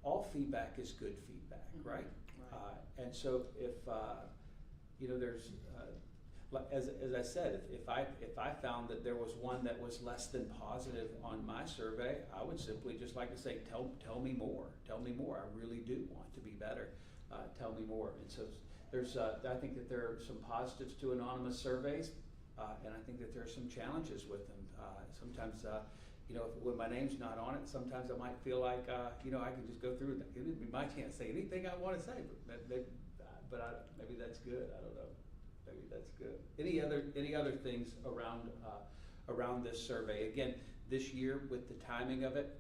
all feedback is good feedback, Mhm. right? Right. And so if, you know, there's, as I said, if I found that there was one that was less than positive on my survey, I would simply just like to say, tell me more. Tell me more. I really do want to be better. Tell me more. And so there's, I think that there are some positives to anonymous surveys, and I think that there are some challenges with them. Sometimes, you know, when my name's not on it, sometimes I might feel like, you know, I can just go through it. It'd be my chance to say anything I want to say, but maybe that's good. I don't know. Maybe that's good. Any other things around this survey? Again, this year with the timing of it,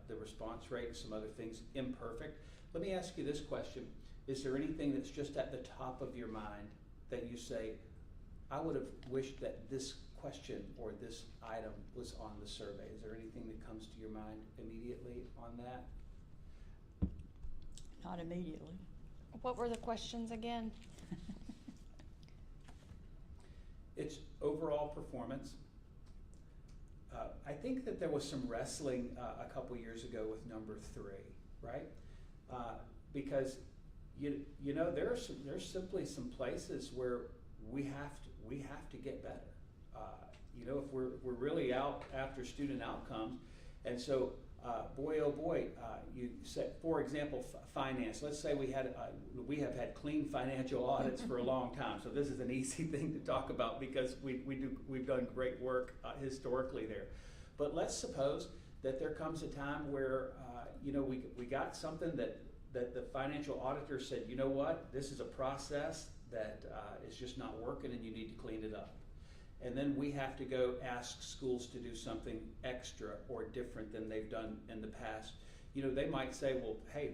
the response rate and some other things imperfect. Let me ask you this question. Is there anything that's just at the top of your mind that you say, I would have wished that this question or this item was on the survey? Is there anything that comes to your mind immediately on that? Not immediately. What were the questions again? It's overall performance. I think that there was some wrestling a couple years ago with number 3, right? Because you know there's simply some places where we have to get better. You know, if we're really out after student outcomes, and so boy oh boy, you said, for example, finance. Let's say we have had clean financial audits for a long time, so this is an easy thing to talk about because we've done great work historically there. But let's suppose that there comes a time where you know we got something that the financial auditor said, you know what, this is a process that is just not working and you need to clean it up. And then we have to go ask schools to do something extra or different than they've done in the past. You know, they might say, well, hey,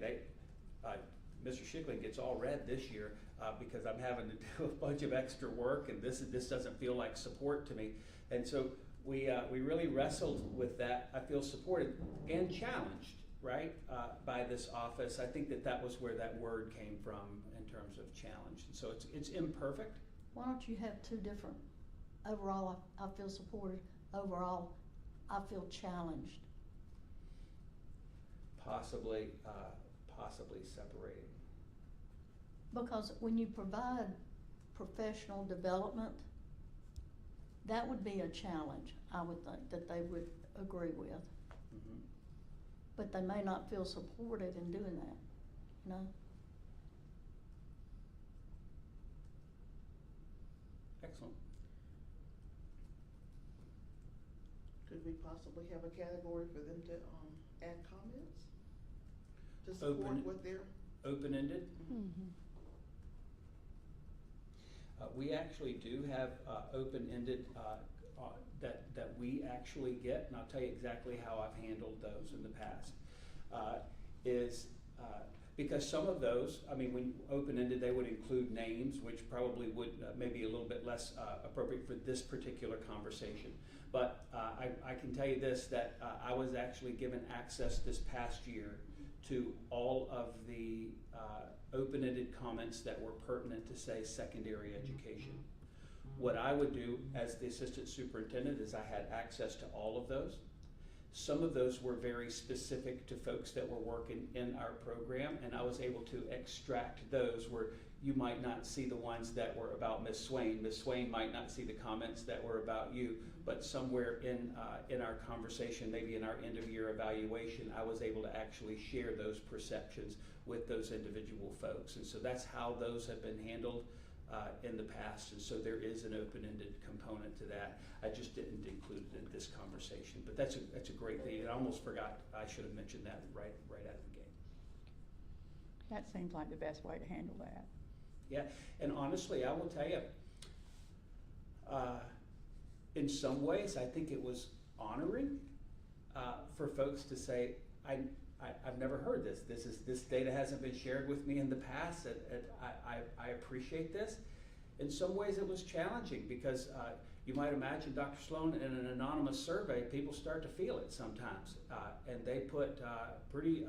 Mr. Schickling gets all red this year because I'm having to do a bunch of extra work and this doesn't feel like support to me. And so we really wrestled with that. I feel supported and challenged, right, by this office. I think that was where that word came from in terms of challenge. And so it's imperfect. Why don't you have two different, overall I feel supported, overall I feel challenged? Possibly separating. Because when you provide professional development, that would be a challenge, I would think, that they would agree with. Mm-hmm. But they may not feel supported in doing that, you know? Excellent. Could we possibly have a category for them to add comments? To support Open- what they're. Open-ended. Mm-hmm. We actually do have open-ended that we actually get, and I'll tell you exactly how I've handled those in the past. Because some of those, I mean, when open-ended, they would include names, which probably would maybe a little bit less appropriate for this particular conversation. But I can tell you this, that I was actually given access this past year to all of the open-ended comments that were pertinent to, say, secondary education. What I would do as the assistant superintendent is I had access to all of those. Some of those were very specific to folks that were working in our program, and I was able to extract those where you might not see the ones that were about Ms. Swain. Ms. Swain might not see the comments that were about you, but somewhere in our conversation, maybe in our end-of-year evaluation, I was able to actually share those perceptions with those individual folks. And so that's how those have been handled in the past, and so there is an open-ended component to that. I just didn't include it in this conversation, but that's a great thing. I almost forgot, I should have mentioned that right out of the gate. That seems like the best way to handle that. Yeah, and honestly, I will tell you, in some ways, I think it was honoring for folks to say, I've never heard this. This data hasn't been shared with me in the past, and I appreciate this. In some ways, it was challenging because you might imagine, Dr. Sloan, in an anonymous survey, people start to feel it sometimes, and they put pretty,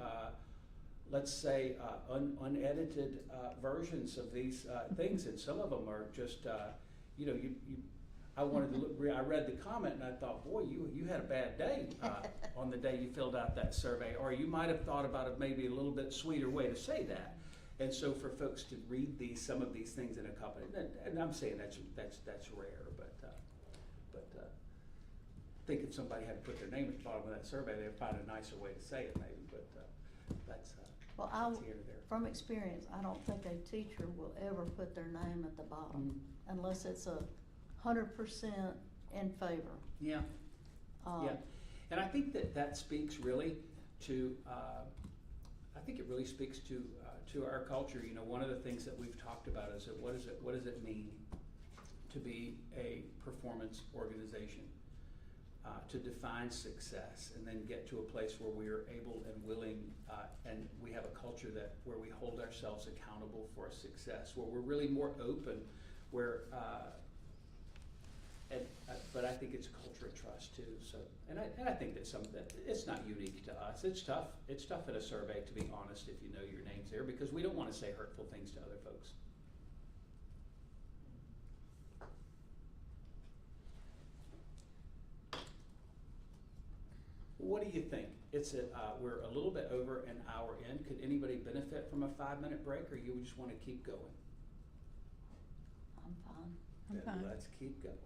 let's say, unedited versions of these things, and some of them are just, I wanted to look. I read the comment and I thought, boy, you had a bad day on the day you filled out that survey, or you might have thought about it maybe a little bit sweeter way to say that. And so for folks to read some of these things in a company, and I'm saying that's rare, but I think if somebody had to put their name at the bottom of that survey, they'd find a nicer way to say it maybe. But that's Well, that's here or there. from experience, I don't think a teacher will ever put their name at the bottom unless it's 100% in favor. Yeah. Yeah, and I think that speaks really to, I think it really speaks to our culture. You know, one of the things that we've talked about is that what does it mean to be a performance organization, to define success, and then get to a place where we are able and willing, and we have a culture where we hold ourselves accountable for success, where we're really more open, where. But I think it's a culture of trust too. So, and I think that it's not unique to us. It's tough. It's tough in a survey, to be honest, if you know your name's there, because we don't want to say hurtful things to other folks. What do you think? We're a little bit over an hour in. Could anybody benefit from a 5-minute break, or you just want to keep going? I'm fine. I'm fine. Let's keep going.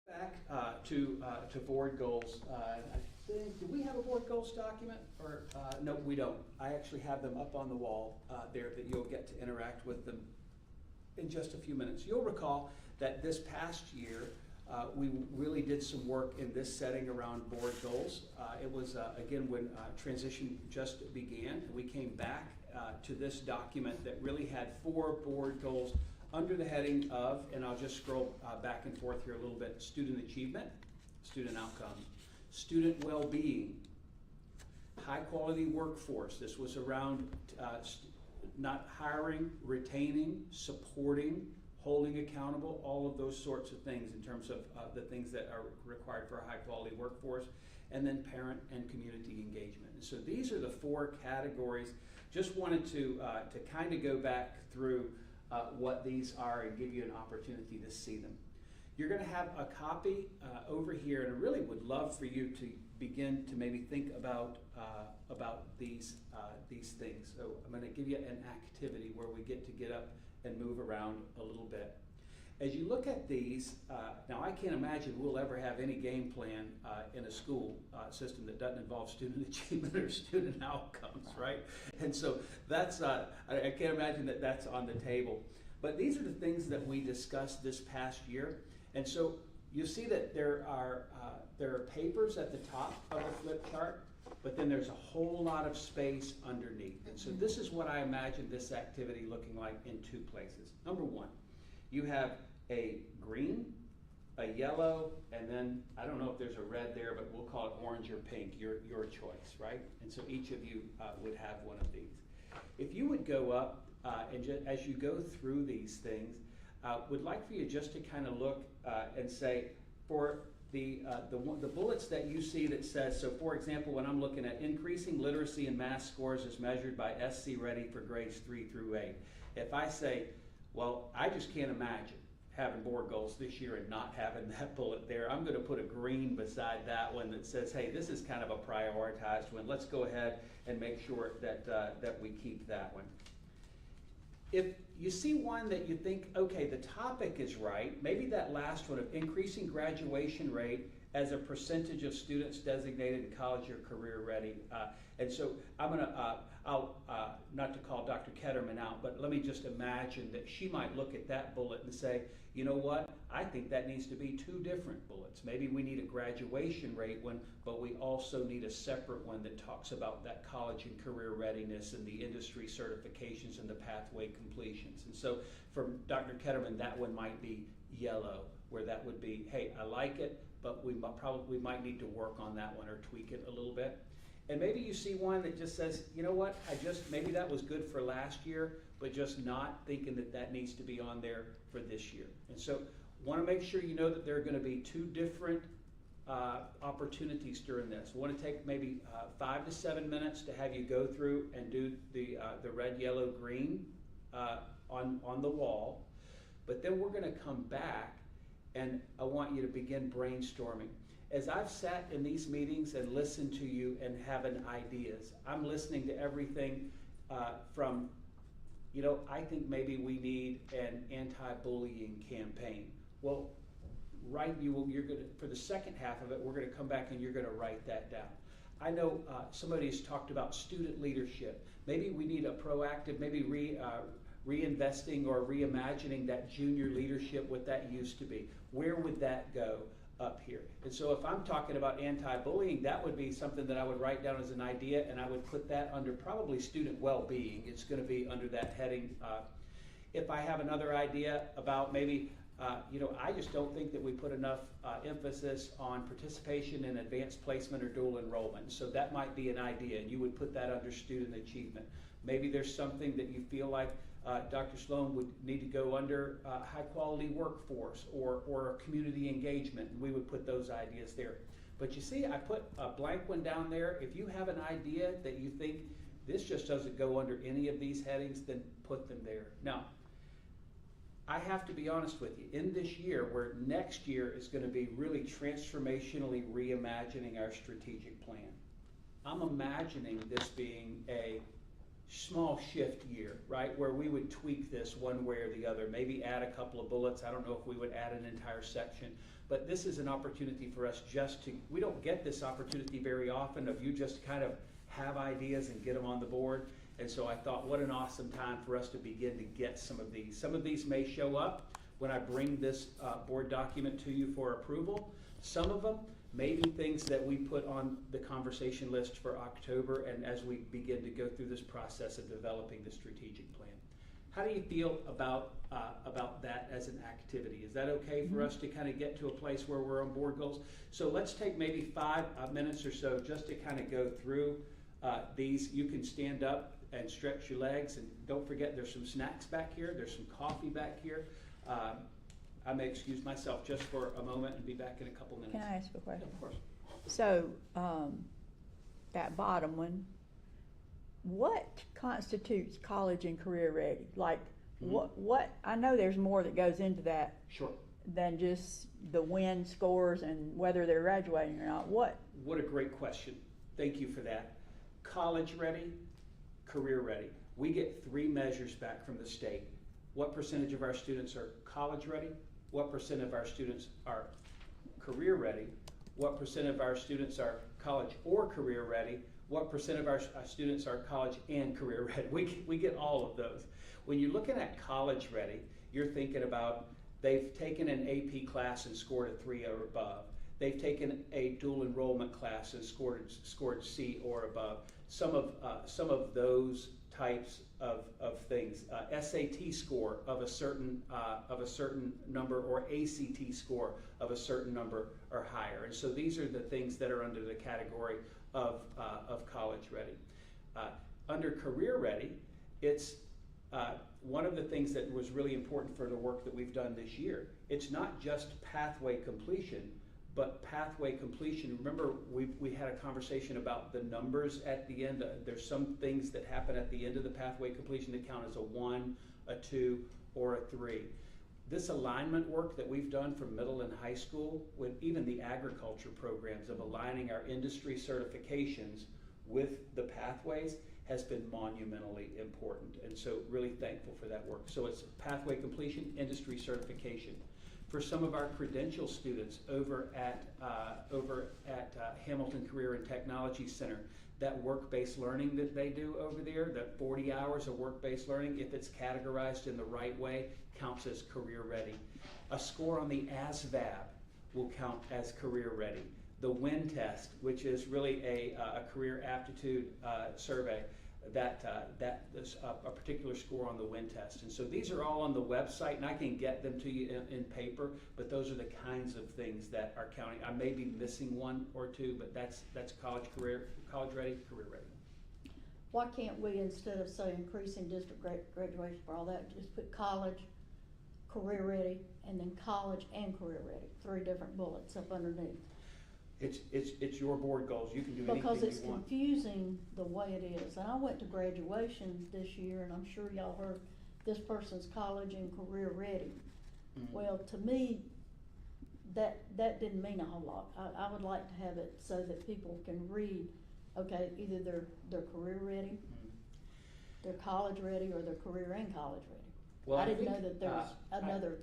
Back to board goals. I think, do we have a board goals document? Or no, we don't. I actually have them up on the wall there that you'll get to interact with them in just a few minutes. You'll recall that this past year we really did some work in this setting around board goals. It was, again, when transition just began, we came back to this document that really had 4 board goals under the heading of, and I'll just scroll back and forth here a little bit, student achievement, student outcomes, student well-being, high-quality workforce. This was around not hiring, retaining, supporting, holding accountable, all of those sorts of things in terms of the things that are required for a high-quality workforce, and then parent and community engagement. And so these are the 4 categories. Just wanted to kind of go back through what these are and give you an opportunity to see them. You're going to have a copy over here, and I really would love for you to begin to maybe think about these things. So I'm going to give you an activity where we get up and move around a little bit. As you look at these, now I can't imagine we'll ever have any game plan in a school system that doesn't involve student achievement or student outcomes, right? And so that's, I can't imagine that that's on the table. But these are the things that we discussed this past year. And so you see that there are papers at the top of the flip chart, but then there's a whole lot of space underneath. And so this is what I imagine this activity looking like in 2 places. Number 1, you have a green, a yellow, and then I don't know if there's a red there, but we'll call it orange or pink, your choice, right? And so each of you would have one of these. If you would go up and as you go through these things, would like for you just to kind of look and say, for the bullets that you see that says, so for example, when I'm looking at increasing literacy and math scores as measured by SC Ready for grades 3 through 8. If I say, well, I just can't imagine having board goals this year and not having that bullet there, I'm going to put a green beside that one that says, hey, this is kind of a prioritized one. Let's go ahead and make sure that, that we keep that one. If you see one that you think, okay, the topic is right, maybe that last one of increasing graduation rate as a percentage of students designated in college or career ready. And so I'm gonna, not to call Dr. Ketterman out, but let me just imagine that she might look at that bullet and say, you know what, I think that needs to be 2 different bullets. Maybe we need a graduation rate one, but we also need a separate one that talks about that college and career readiness and the industry certifications and the pathway completions. And so for Dr. Ketterman, that one might be yellow, where that would be, hey, I like it, but we might need to work on that one or tweak it a little bit. And maybe you see one that just says, you know what, maybe that was good for last year, but just not thinking that that needs to be on there for this year. And so want to make sure you know that there are going to be 2 different opportunities during this. We want to take maybe 5 to 7 minutes to have you go through and do the red, yellow, green on the wall. But then we're going to come back and I want you to begin brainstorming. As I've sat in these meetings and listened to you and having ideas, I'm listening to everything from, you know, I think maybe we need an anti-bullying campaign. Well, you're gonna, for the second half of it, we're gonna come back and you're gonna write that down. I know somebody's talked about student leadership. Maybe we need a proactive, maybe reinvesting or reimagining that junior leadership, what that used to be. Where would that go up here? And so if I'm talking about anti-bullying, that would be something that I would write down as an idea, and I would put that under probably student well-being. It's going to be under that heading. If I have another idea about maybe, you know, I just don't think that we put enough emphasis on participation in advanced placement or dual enrollment. So that might be an idea, and you would put that under student achievement. Maybe there's something that you feel like Dr. Sloan would need to go under high quality workforce or community engagement, and we would put those ideas there. But you see, I put a blank one down there. If you have an idea that you think this just doesn't go under any of these headings, then put them there. Now, I have to be honest with you, in this year, where next year is going to be really transformationally reimagining our strategic plan, I'm imagining this being a small shift year, right, where we would tweak this one way or the other, maybe add a couple of bullets. I don't know if we would add an entire section, but this is an opportunity for us just to, we don't get this opportunity very often of you just kind of have ideas and get them on the board. And so I thought, what an awesome time for us to begin to get some of these. Some of these may show up when I bring this board document to you for approval. Some of them may be things that we put on the conversation list for October and as we begin to go through this process of developing the strategic plan. How do you feel about that as an activity? Is that okay for us to kind of get to a place where we're on board goals? So let's take maybe 5 minutes or so just to kind of go through these. You can stand up and stretch your legs, and don't forget there's some snacks back here, there's some coffee back here. I may excuse myself just for a moment and be back in a couple minutes. Can I ask a question? Yeah, of course. So, that bottom one, what constitutes college and career ready? Like, what, I know there's more that goes into that Sure. than just the win scores and whether they're graduating or not. What? What a great question. Thank you for that. College ready, career ready. We get 3 measures back from the state. What percentage of our students are college ready? What percent of our students are career ready? What percent of our students are college or career ready? What percent of our students are college and career ready? We get all of those. When you're looking at college ready, you're thinking about they've taken an AP class and scored a 3 or above. They've taken a dual enrollment class and scored C or above. Some of those types of things. SAT score of a certain number, or ACT score of a certain number or higher. And so these are the things that are under the category of college ready. Under career ready, it's one of the things that was really important for the work that we've done this year. It's not just pathway completion, but pathway completion. Remember, we had a conversation about the numbers at the end. There's some things that happen at the end of the pathway completion that count as a 1, a 2, or a 3. This alignment work that we've done for middle and high school, with even the agriculture programs of aligning our industry certifications with the pathways, has been monumentally important. And so really thankful for that work. So it's pathway completion, industry certification. For some of our credential students over at Hamilton Career and Technology Center, that work-based learning that they do over there, that 40 hours of work-based learning, if it's categorized in the right way, counts as career ready. A score on the ASVAB will count as career ready. The WIN test, which is really a career aptitude survey, that is a particular score on the WIN test. And so these are all on the website, and I can get them to you in paper, but those are the kinds of things that are counting. I may be missing one or two, but that's college ready, career ready. Why can't we, instead of say increasing district graduation for all that, just put college, career ready, and then college and career ready, 3 different bullets up underneath? It's your board goals. You can do anything you want. Because it's confusing the way it is. And I went to graduation this year, and I'm sure y'all heard this person's college and career ready. Mhm. Well, to me, that didn't mean a whole lot. I would like to have it so that people can read, okay, either they're career ready, Mhm. they're college ready, or they're career and college ready. Well, I didn't think, know that there was another.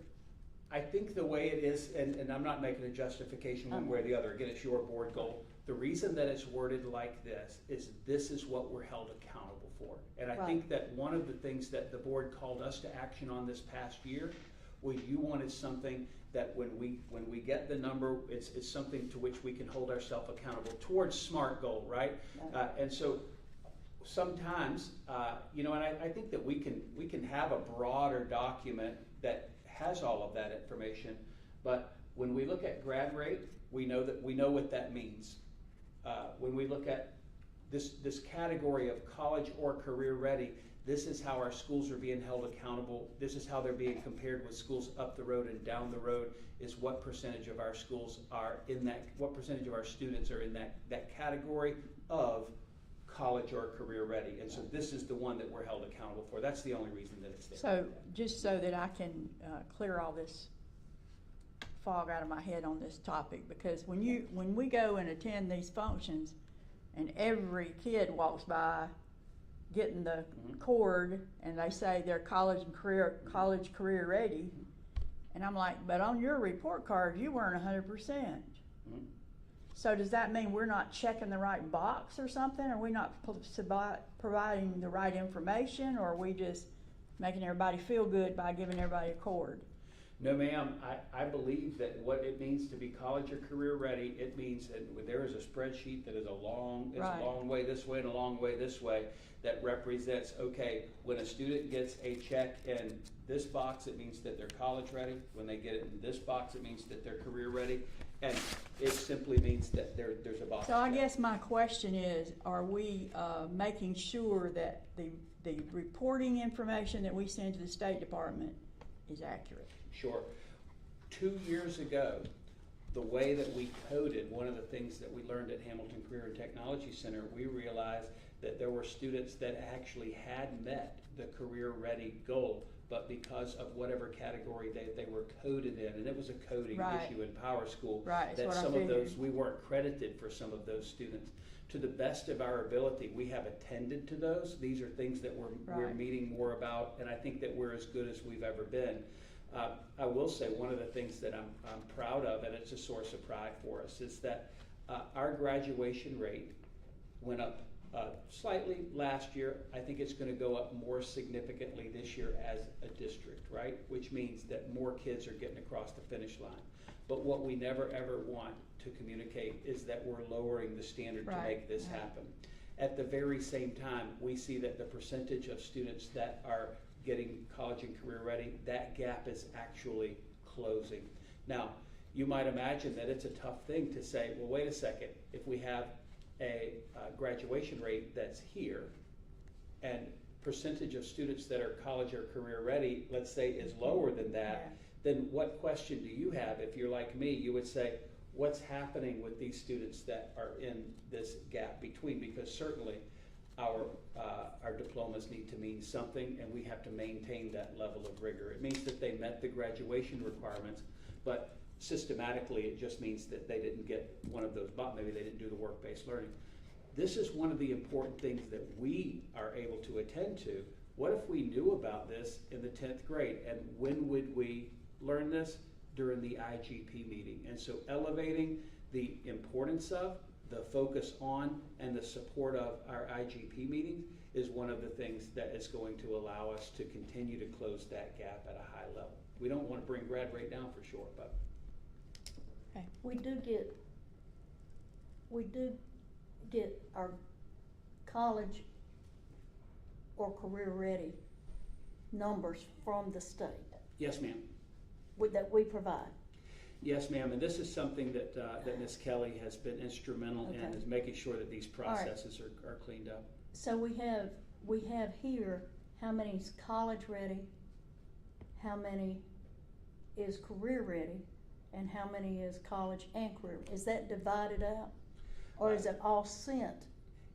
I think the way it is, and I'm not making a justification one way or the other, again, it's your board goal. The reason that it's worded like this is what we're held accountable for. And I think Right. that one of the things that the board called us to action on this past year was you wanted something that when we get the number, it's something to which we can hold ourselves accountable towards SMART goal, right? Right. And so sometimes, and I think that we can have a broader document that has all of that information, but when we look at grad rate, we know what that means. When we look at this category of college or career ready, this is how our schools are being held accountable. This is how they're being compared with schools up the road and down the road, is what percentage of our schools are in that, what percentage of our students are in that category of college or career ready. And so this is the one that we're held accountable for. That's the only reason that it's there. So, just so that I can clear all this fog out of my head on this topic, because when we go and attend these functions, and every kid walks by getting the Mhm. cord, and they say they're college career ready, and I'm like, but on your report card, you weren't 100%. Mhm. So does that mean we're not checking the right box or something? Are we not providing the right information, or are we just making everybody feel good by giving everybody a cord? No, ma'am, I believe that what it means to be college or career ready, it means that there is a spreadsheet that is a long way this way and a long way this way that represents, okay, when a student gets a check in this box, it means that they're college ready. When they get it in this box, it means that they're career ready. And it simply means that there's a box. So I check. guess my question is, are we making sure that the reporting information that we send to the State Department is accurate? Sure. 2 years ago, the way that we coded, one of the things that we learned at Hamilton Career and Technology Center, we realized that there were students that actually had met the career ready goal, but because of whatever category they were coded in, and it was a coding Right. issue in PowerSchool, Right, that's that what I some of those, figured. we weren't credited for some of those students. To the best of our ability, we have attended to those. These are things that we're Right. meeting more about, and I think that we're as good as we've ever been. I will say one of the things that I'm proud of, and it's a source of pride for us, is that our graduation rate went up slightly last year. I think it's going to go up more significantly this year as a district, right? Which means that more kids are getting across the finish line. But what we never ever want to communicate is that we're lowering the standard to Right, make this right. happen. At the very same time, we see that the percentage of students that are getting college and career ready, that gap is actually closing. Now, you might imagine that it's a tough thing to say, well, wait a second, if we have a graduation rate that's here and percentage of students that are college or career ready, let's say, is lower than that, then what question do you have? If you're like me, you would say, what's happening with these students that are in this gap between? Because certainly our diplomas need to mean something, and we have to maintain that level of rigor. It means that they met the graduation requirements, but systematically it just means that they didn't get one of those, maybe they didn't do the work-based learning. This is one of the important things that we are able to attend to. What if we knew about this in the 10th grade, and when would we learn this? During the IGP meeting. And so elevating the importance of, the focus on, and the support of our IGP meetings is one of the things that is going to allow us to continue to close that gap at a high level. We don't want to bring grad rate down for sure, but We do get our college or career ready numbers from the state yes, ma'am. that we provide. Yes, ma'am, and this is something that that Ms. Kelly has been instrumental in, Okay. is making sure that these All right. processes are cleaned up. So we have here how many's college ready, how many is career ready, and how many is college and career. Is that divided out? Or is it all sent?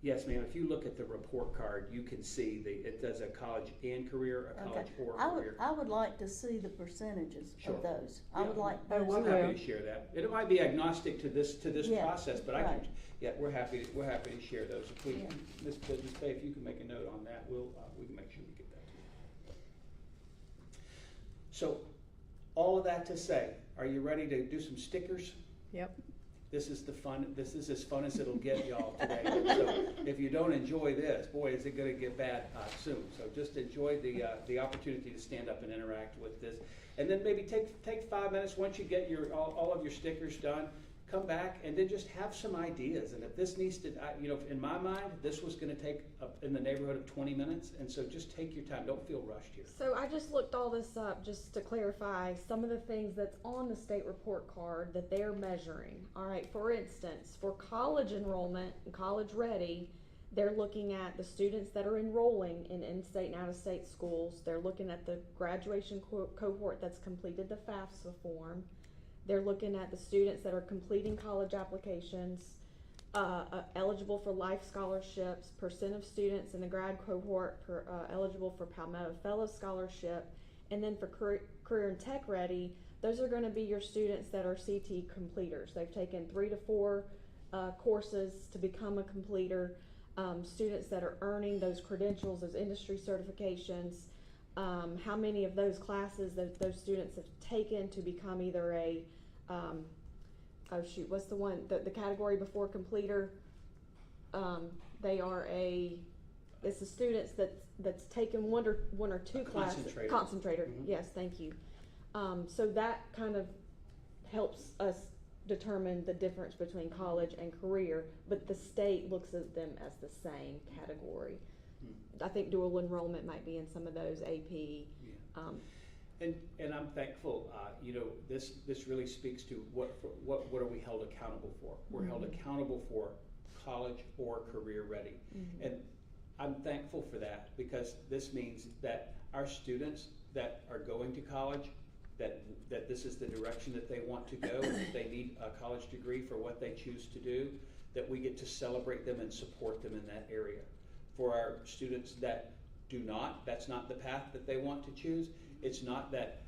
Yes, ma'am, if you look at the report card, you can see it does a college and career, a college or career. I would like to see the percentages Sure. of those. I would Yeah. like Oh, those. we I'm will. happy to share that. It might be agnostic to this Yeah, process, but I can, right. yeah, we're happy to share those. If we, Yeah. Ms. Fay, if you can make a note on that, we can make sure we get that to you. So, all of that to say, are you ready to do some stickers? Yep. This is as fun as it'll get y'all today. So if you don't enjoy this, boy, is it gonna get bad soon. So just enjoy the opportunity to stand up and interact with this. And then maybe take 5 minutes, once you get all of your stickers done, come back and then just have some ideas. And if this needs to, in my mind, this was gonna take in the neighborhood of 20 minutes. And so just take your time, don't feel rushed here. So I just looked all this up just to clarify some of the things that's on the state report card that they're measuring. All right, for instance, for college enrollment and college ready, they're looking at the students that are enrolling in in-state and out-of-state schools. They're looking at the graduation cohort that's completed the FAFSA form. They're looking at the students that are completing college applications, eligible for life scholarships, percent of students in the grad cohort eligible for Palmetto Fellow Scholarship, and then for career and tech ready, those are going to be your students that are CT completers. They've taken 3 to 4 courses to become a completer. Students that are earning those credentials, those industry certifications. How many of those classes that those students have taken to become either a, what's the one, the category before completer? They are it's the students that's taken one or two classes. Concentrator, Mhm. yes, thank you. So that kind of helps us determine the difference between college and career, but the state looks at them as the same category. I think dual enrollment might be in some of those, AP. Yeah. And I'm thankful, this really speaks to what are we held accountable for? We're held accountable for college or career ready. Mm-hmm. And I'm thankful for that, because this means that our students that are going to college, that this is the direction that they want to go, and that they need a college degree for what they choose to do, that we get to celebrate them and support them in that area. For our students that do not, that's not the path that they want to choose. It's not that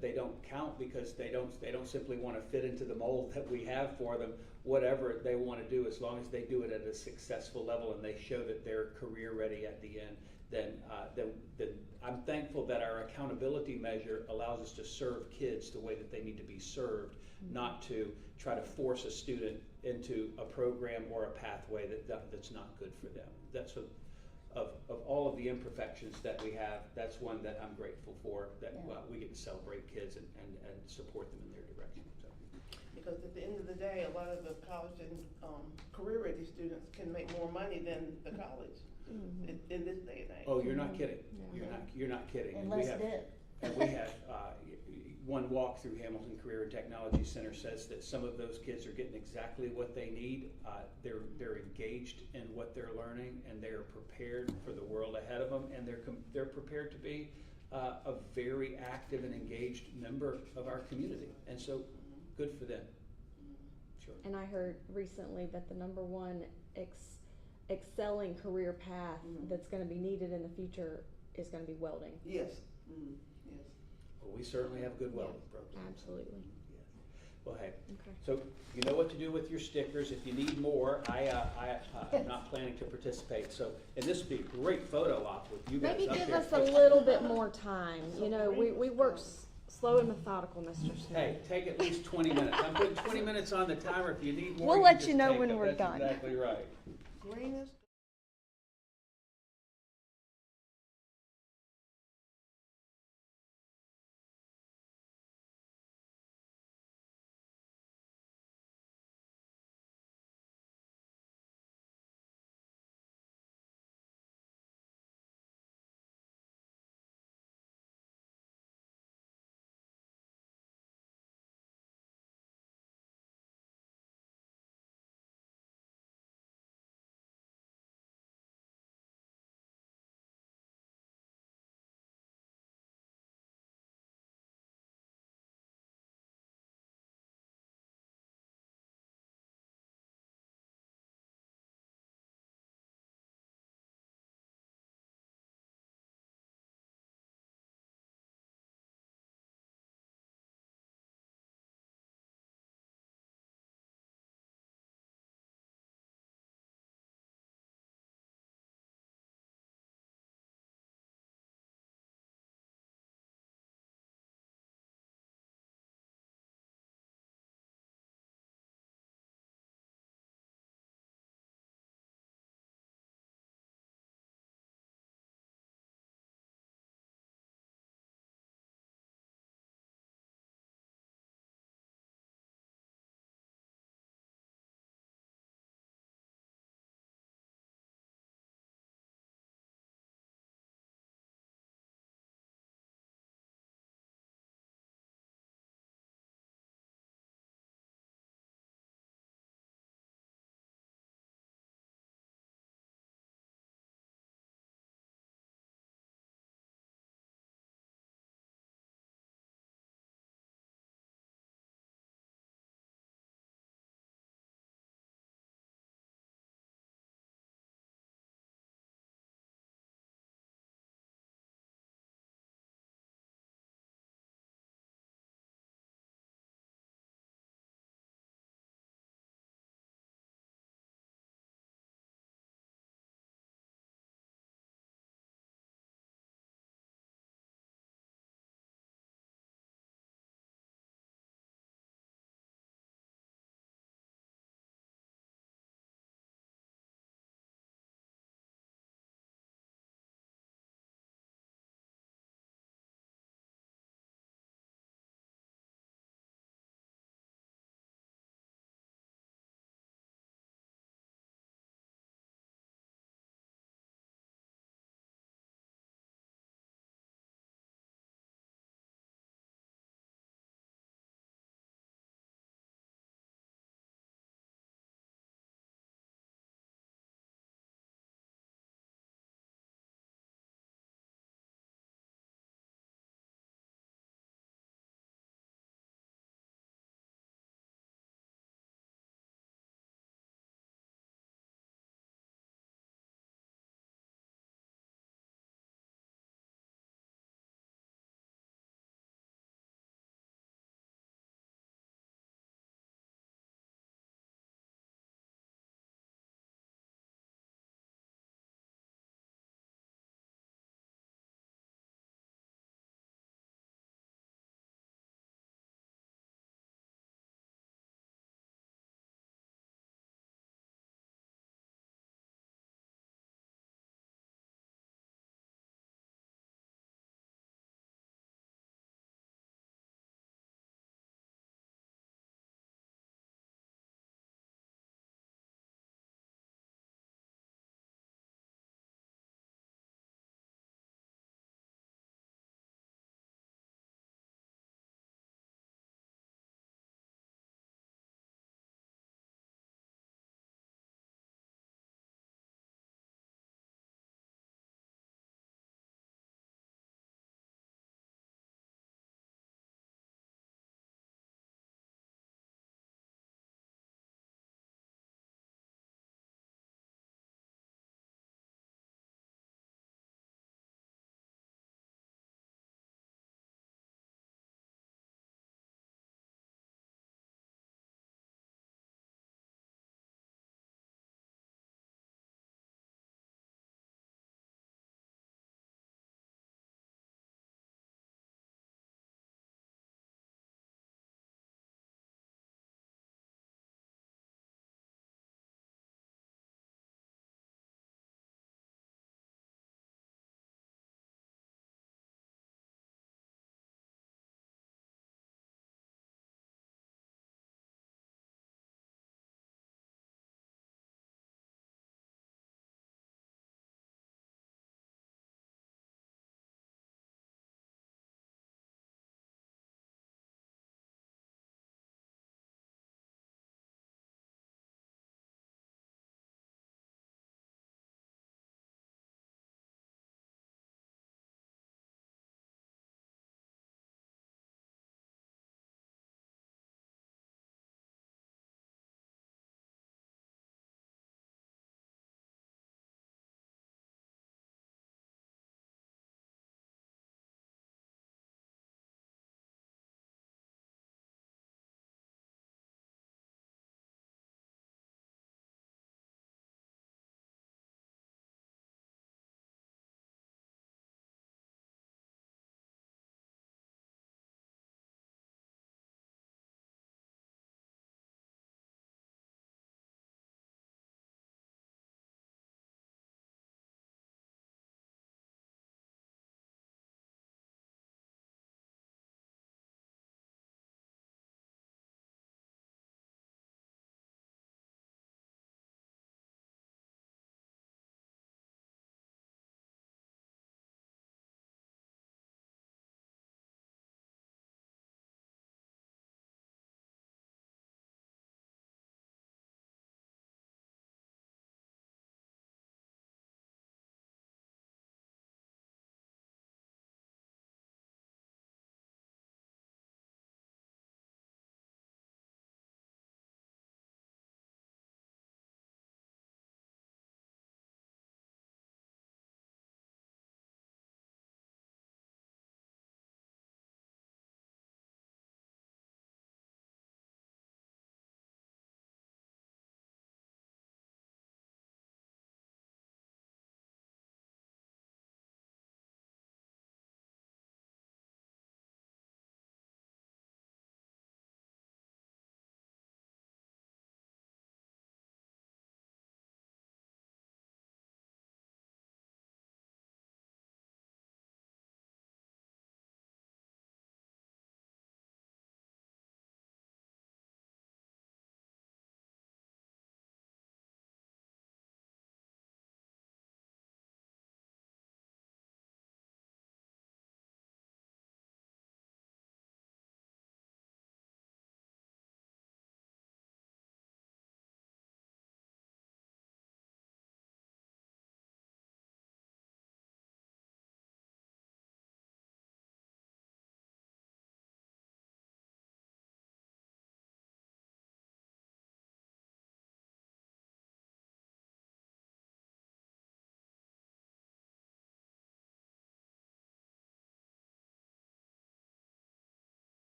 they don't count because they don't simply want to fit into the mold that we have for them. Whatever they want to do, as long as they do it at a successful level and they show that they're career ready at the end, then I'm thankful that our accountability measure allows us to serve kids the way that they need to be served, not to try to force a student into a program or a pathway that's not good for them. That's of all of the imperfections that we have, that's one that I'm grateful for, that we get to celebrate kids and support them in their direction. So. Because at the end of the day, a lot of the college and career ready students can make more money than the college in this day and age. Oh, you're not kidding. Yeah. You're not kidding. And we less have, debt. and we have one walk through Hamilton Career and Technology Center says that some of those kids are getting exactly what they need. They're engaged in what they're learning, and they're prepared for the world ahead of them, and they're prepared to be a very active and engaged member of our community. And so, good for them. Sure. And I heard recently that the number one excelling career path that's going to be needed in the future is going to be welding. Yes, yes. Well, we certainly have good welding programs. Absolutely. Yes. Well, hey, Okay. so you know what to do with your stickers. If you need more, I'm not planning to participate. So, and this would be a great photo op with you guys Maybe up give there. us a little bit more time. You know, we work slow and methodical, Mr. Smith. Hey, take at least 20 minutes. I'm putting 20 minutes on the timer. If you need more, We'll you let just you know take when them. we're That's done. exactly right. Green is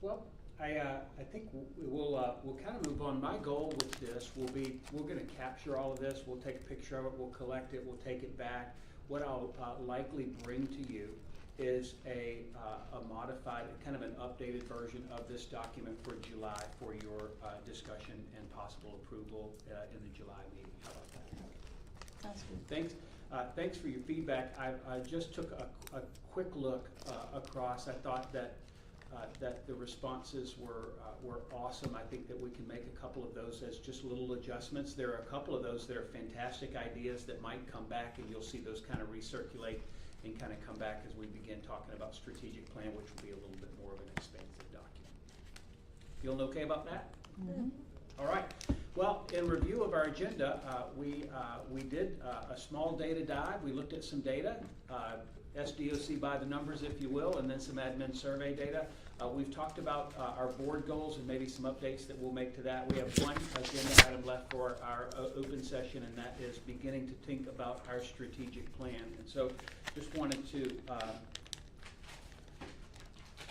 Well, I think we'll kind of move on. My goal with this will be, we're gonna capture all of this, we'll take a picture of it, we'll collect it, we'll take it back. What I'll likely bring to you is a modified, kind of an updated version of this document for July for your discussion and possible approval in the July meeting. How about that? Sounds good. Thanks. Thanks for your feedback. I just took a quick look across. I thought that the responses were awesome. I think that we can make a couple of those as just little adjustments. There are a couple of those that are fantastic ideas that might come back, and you'll see those kind of recirculate and kind of come back as we begin talking about strategic plan, which will be a little bit more of an expansive document. Feeling okay about that? Mhm. All right. Well, in review of our agenda, we did a small data dive. We looked at some data, SDOC by the numbers, if you will, and then some admin survey data. We've talked about our board goals and maybe some updates that we'll make to that. We have one agenda item left for our open session, and that is beginning to think about our strategic plan. And so just wanted to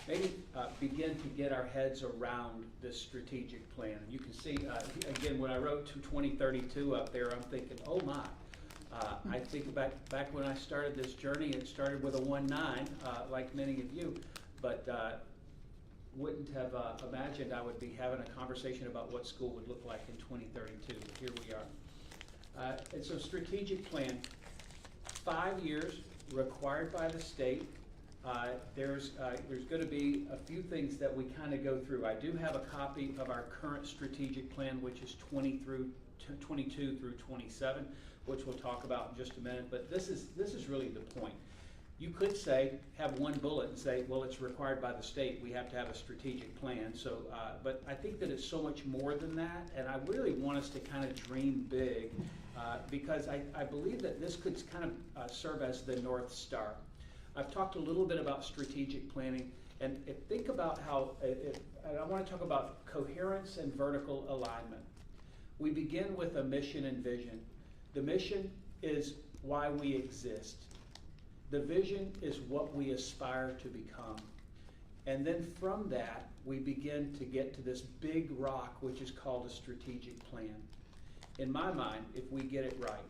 maybe begin to get our heads around this strategic plan. And you can see, again, when I wrote 2032 up there, I'm thinking, oh my. I think back when I started this journey, it started with a 1.9, like many of you, but wouldn't have imagined I would be having a conversation about what school would look like in 2032. But here we are. And so strategic plan, 5 years, required by the state. There's going to be a few things that we kind of go through. I do have a copy of our current strategic plan, which is 22 through 27, which we'll talk about in just a minute. But this is really the point. You could say, have one bullet and say, well, it's required by the state. We have to have a strategic plan. So, but I think that it's so much more than that, and I really want us to kind of dream big, because I believe that this could kind of serve as the North Star. I've talked a little bit about strategic planning, and think about how, and I want to talk about coherence and vertical alignment. We begin with a mission and vision. The mission is why we exist. The vision is what we aspire to become. And then from that, we begin to get to this big rock, which is called a strategic plan. In my mind, if we get it right,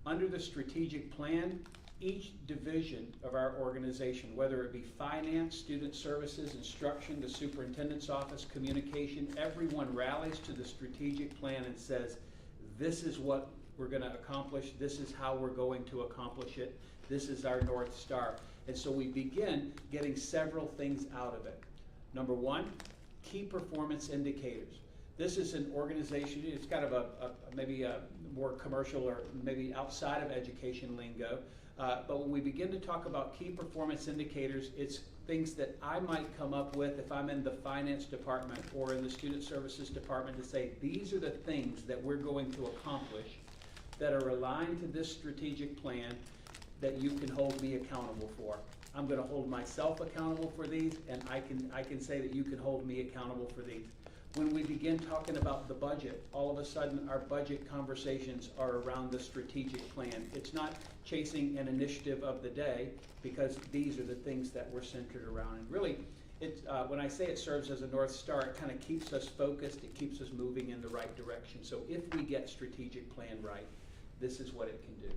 under the strategic plan, each division of our organization, whether it be finance, student services, instruction, the superintendent's office, communication, everyone rallies to the strategic plan and says, this is what we're going to accomplish, this is how we're going to accomplish it, this is our North Star. And so we begin getting several things out of it. Number one, key performance indicators. This is an organization, it's kind of maybe a more commercial or maybe outside of education lingo. But when we begin to talk about key performance indicators, it's things that I might come up with if I'm in the finance department or in the student services department to say, these are the things that we're going to accomplish that are aligned to this strategic plan that you can hold me accountable for. I'm going to hold myself accountable for these, and I can say that you can hold me accountable for these. When we begin talking about the budget, all of a sudden our budget conversations are around the strategic plan. It's not chasing an initiative of the day, because these are the things that we're centered around. And really, when I say it serves as a North Star, it kind of keeps us focused, it keeps us moving in the right direction. So if we get strategic plan right, this is what it can do.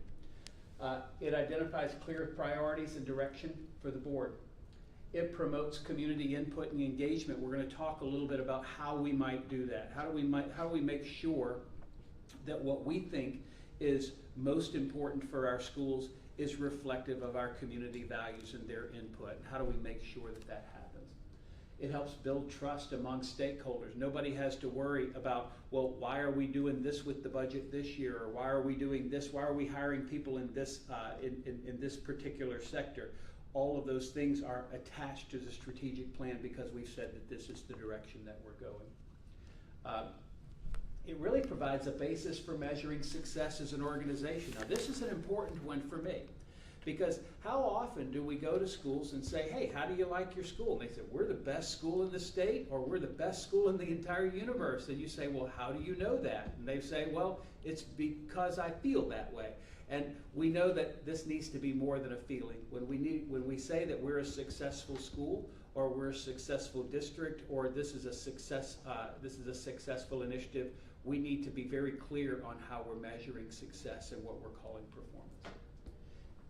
It identifies clear priorities and direction for the board. It promotes community input and engagement. We're going to talk a little bit about how we might do that. How do we make sure that what we think is most important for our schools is reflective of our community values and their input? How do we make sure that that happens? It helps build trust among stakeholders. Nobody has to worry about, well, why are we doing this with the budget this year? Or why are we doing this? Why are we hiring people in this in this particular sector? All of those things are attached to the strategic plan because we've said that this is the direction that we're going. It really provides a basis for measuring success as an organization. Now, this is an important one for me, because how often do we go to schools and say, hey, how do you like your school? And they say, we're the best school in the state, or we're the best school in the entire universe. And you say, well, how do you know that? And they say, well, it's because I feel that way. And we know that this needs to be more than a feeling. When we say that we're a successful school, or we're a successful district, or this is a successful initiative. We need to be very clear on how we're measuring success and what we're calling performance.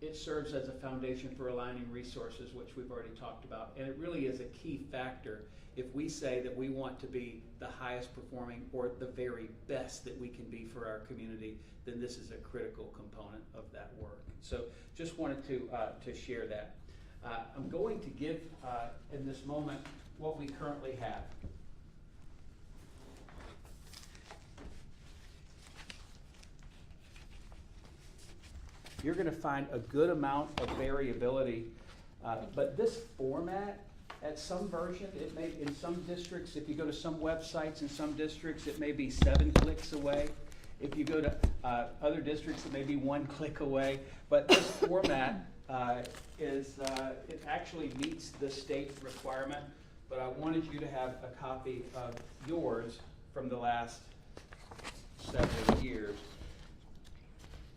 It serves as a foundation for aligning resources, which we've already talked about, and it really is a key factor. If we say that we want to be the highest performing or the very best that we can be for our community, then this is a critical component of that work. So just wanted to share that. I'm going to give in this moment what we currently have. You're going to find a good amount of variability, but this format, at some version, it may, in some districts, if you go to some websites in some districts, it may be 7 clicks away. If you go to other districts, it may be 1 click away. But this format it actually meets the state requirement, but I wanted you to have a copy of yours from the last several years.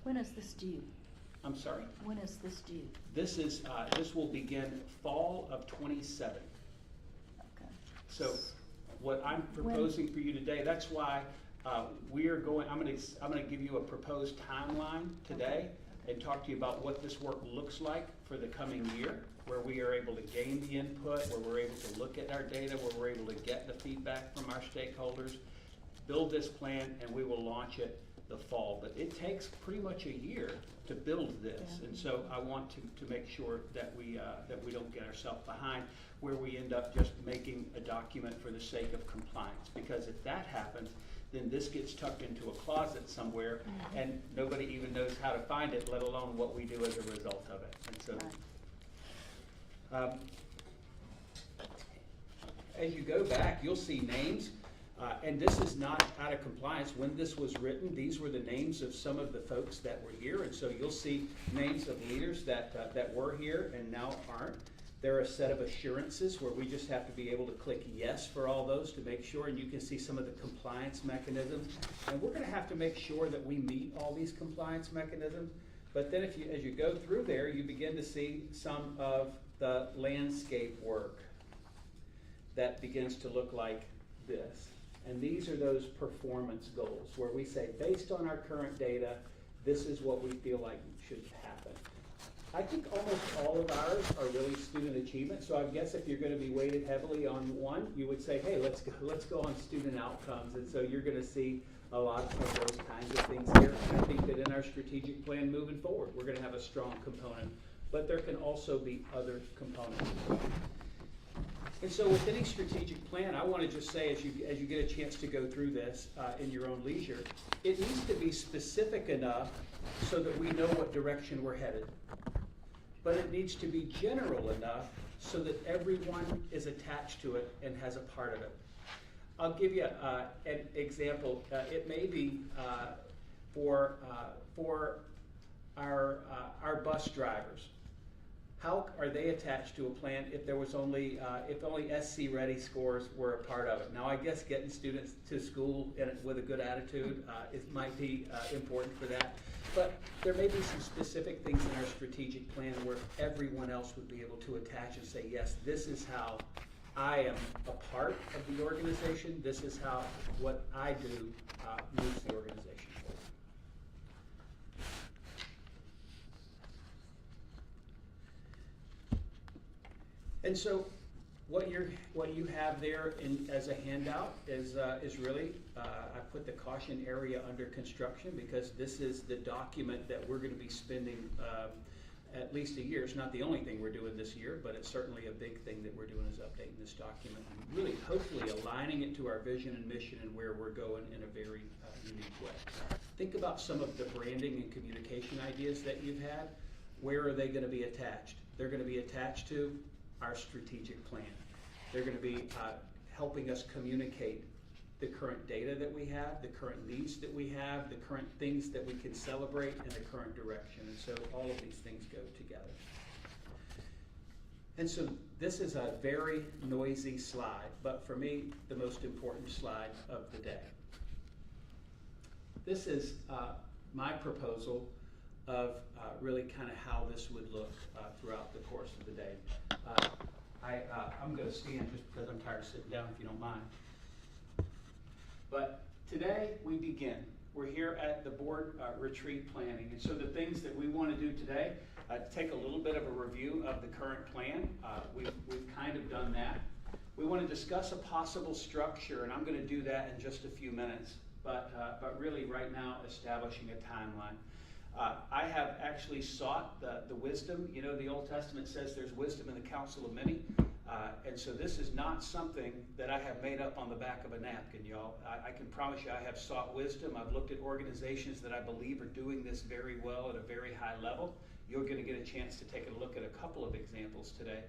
When is this due? I'm sorry? When is this due? This is, this will begin fall of '27. Okay. So what I'm proposing for you today, that's why we are going, I'm gonna give you a proposed timeline today and talk to you about what this work looks like for the coming year, where we are able to gain the input, where we're able to look at our data, where we're able to get the feedback from our stakeholders, build this plan, and we will launch it the fall. But it takes pretty much a year to build this, Yeah. and so I want to make sure that we don't get ourselves behind where we end up just making a document for the sake of compliance. Because if that happens, then this gets tucked into a closet somewhere, and nobody even knows how to find it, let alone what we do as a result of it. And so, as you go back, you'll see names. And this is not out of compliance. When this was written, these were the names of some of the folks that were here, and so you'll see names of leaders that were here and now aren't. There are a set of assurances where we just have to be able to click yes for all those to make sure, and you can see some of the compliance mechanisms. And we're gonna have to make sure that we meet all these compliance mechanisms. But then as you go through there, you begin to see some of the landscape work that begins to look like this. And these are those performance goals where we say, based on our current data, this is what we feel like should happen. I think almost all of ours are really student achievement. So I guess if you're going to be weighted heavily on one, you would say, hey, let's go on student outcomes. And so you're going to see a lot of those kinds of things here. And I think that in our strategic plan moving forward, we're going to have a strong component. But there can also be other components. And so with any strategic plan, I want to just say, as you get a chance to go through this in your own leisure, it needs to be specific enough so that we know what direction we're headed. But it needs to be general enough so that everyone is attached to it and has a part of it. I'll give you an example. It may be for our bus drivers. How are they attached to a plan if there was only if only SC Ready scores were a part of it? Now, I guess getting students to school with a good attitude it might be important for that, but there may be some specific things in our strategic plan where everyone else would be able to attach and say, yes, this is how I am a part of the organization. This is how what I do moves the organization forward. And so, what you have there as a handout is really I put the caution area under construction because this is the document that we're going to be spending at least a year. It's not the only thing we're doing this year, but it's certainly a big thing that we're doing is updating this document and really hopefully aligning it to our vision and mission and where we're going in a very unique way. Think about some of the branding and communication ideas that you've had. Where are they going to be attached? They're going to be attached to our strategic plan. They're going to be helping us communicate the current data that we have, the current needs that we have, the current things that we can celebrate, and the current direction. And so all of these things go together. And so this is a very noisy slide, but for me, the most important slide of the day. This is my proposal of really kind of how this would look throughout the course of the day. I'm gonna stand just because I'm tired of sitting down, if you don't mind. But today, we begin. We're here at the board retreat planning, and so the things that we want to do today, take a little bit of a review of the current plan. We've kind of done that. We want to discuss a possible structure, and I'm going to do that in just a few minutes, but really right now establishing a timeline. I have actually sought the wisdom. You know, the Old Testament says there's wisdom in the counsel of many. And so this is not something that I have made up on the back of a napkin, y'all. I can promise you I have sought wisdom. I've looked at organizations that I believe are doing this very well at a very high level. You're going to get a chance to take a look at a couple of examples today.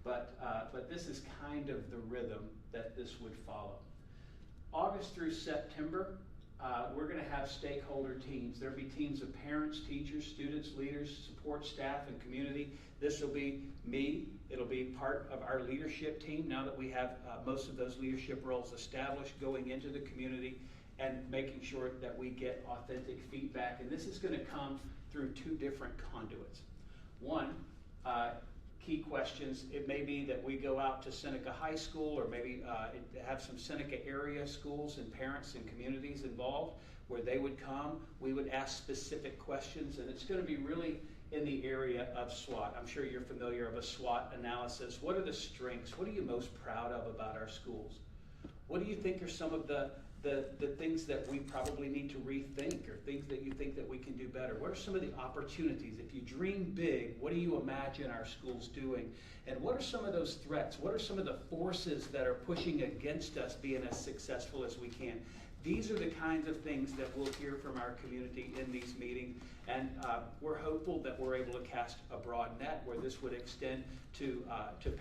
But this is kind of the rhythm that this would follow. August through September, we're going to have stakeholder teams. There'll be teams of parents, teachers, students, leaders, support staff, and community. This will be me. It'll be part of our leadership team now that we have most of those leadership roles established, going into the community and making sure that we get authentic feedback. And this is going to come through two different conduits. One, key questions. It may be that we go out to Seneca High School, or maybe have some Seneca area schools and parents and communities involved where they would come. We would ask specific questions, and it's going to be really in the area of SWOT. I'm sure you're familiar of a SWOT analysis. What are the strengths? What are you most proud of about our schools? What do you think are some of the things that we probably need to rethink, or things that you think that we can do better? What are some of the opportunities? If you dream big, what do you imagine our schools doing? And what are some of those threats? What are some of the forces that are pushing against us being as successful as we can? These are the kinds of things that we'll hear from our community in these meetings, and we're hopeful that we're able to cast a broad net where this would extend to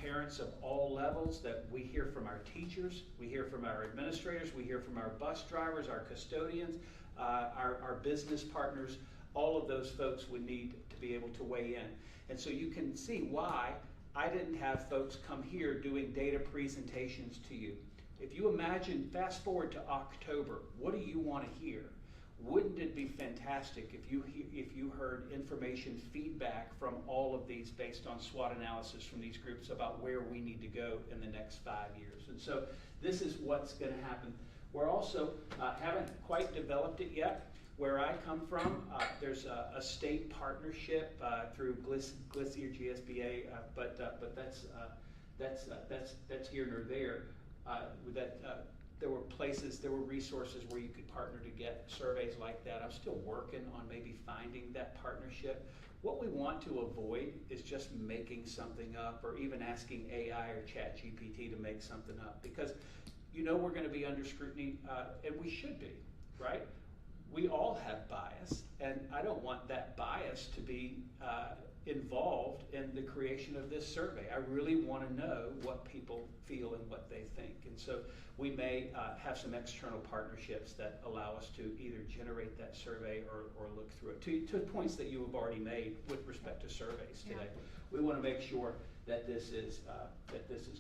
parents of all levels, that we hear from our teachers, we hear from our administrators, we hear from our bus drivers, our custodians, our business partners. All of those folks would need to be able to weigh in. And so you can see why I didn't have folks come here doing data presentations to you. If you imagine, fast forward to October, what do you want to hear? Wouldn't it be fantastic if you heard information, feedback from all of these based on SWOT analysis from these groups about where we need to go in the next 5 years? And so this is what's going to happen. We're also haven't quite developed it yet. Where I come from, there's a state partnership through GLSSI or GSBA, but that's here nor there. There were places, there were resources where you could partner to get surveys like that. I'm still working on maybe finding that partnership. What we want to avoid is just making something up, or even asking AI or ChatGPT to make something up, because you know we're going to be under scrutiny, and we should be, right? We all have bias, and I don't want that bias to be involved in the creation of this survey. I really want to know what people feel and what they think. And so we may have some external partnerships that allow us to either generate that survey or look through it. To points that you have already made with respect to surveys today. Yeah. We want to make sure that this is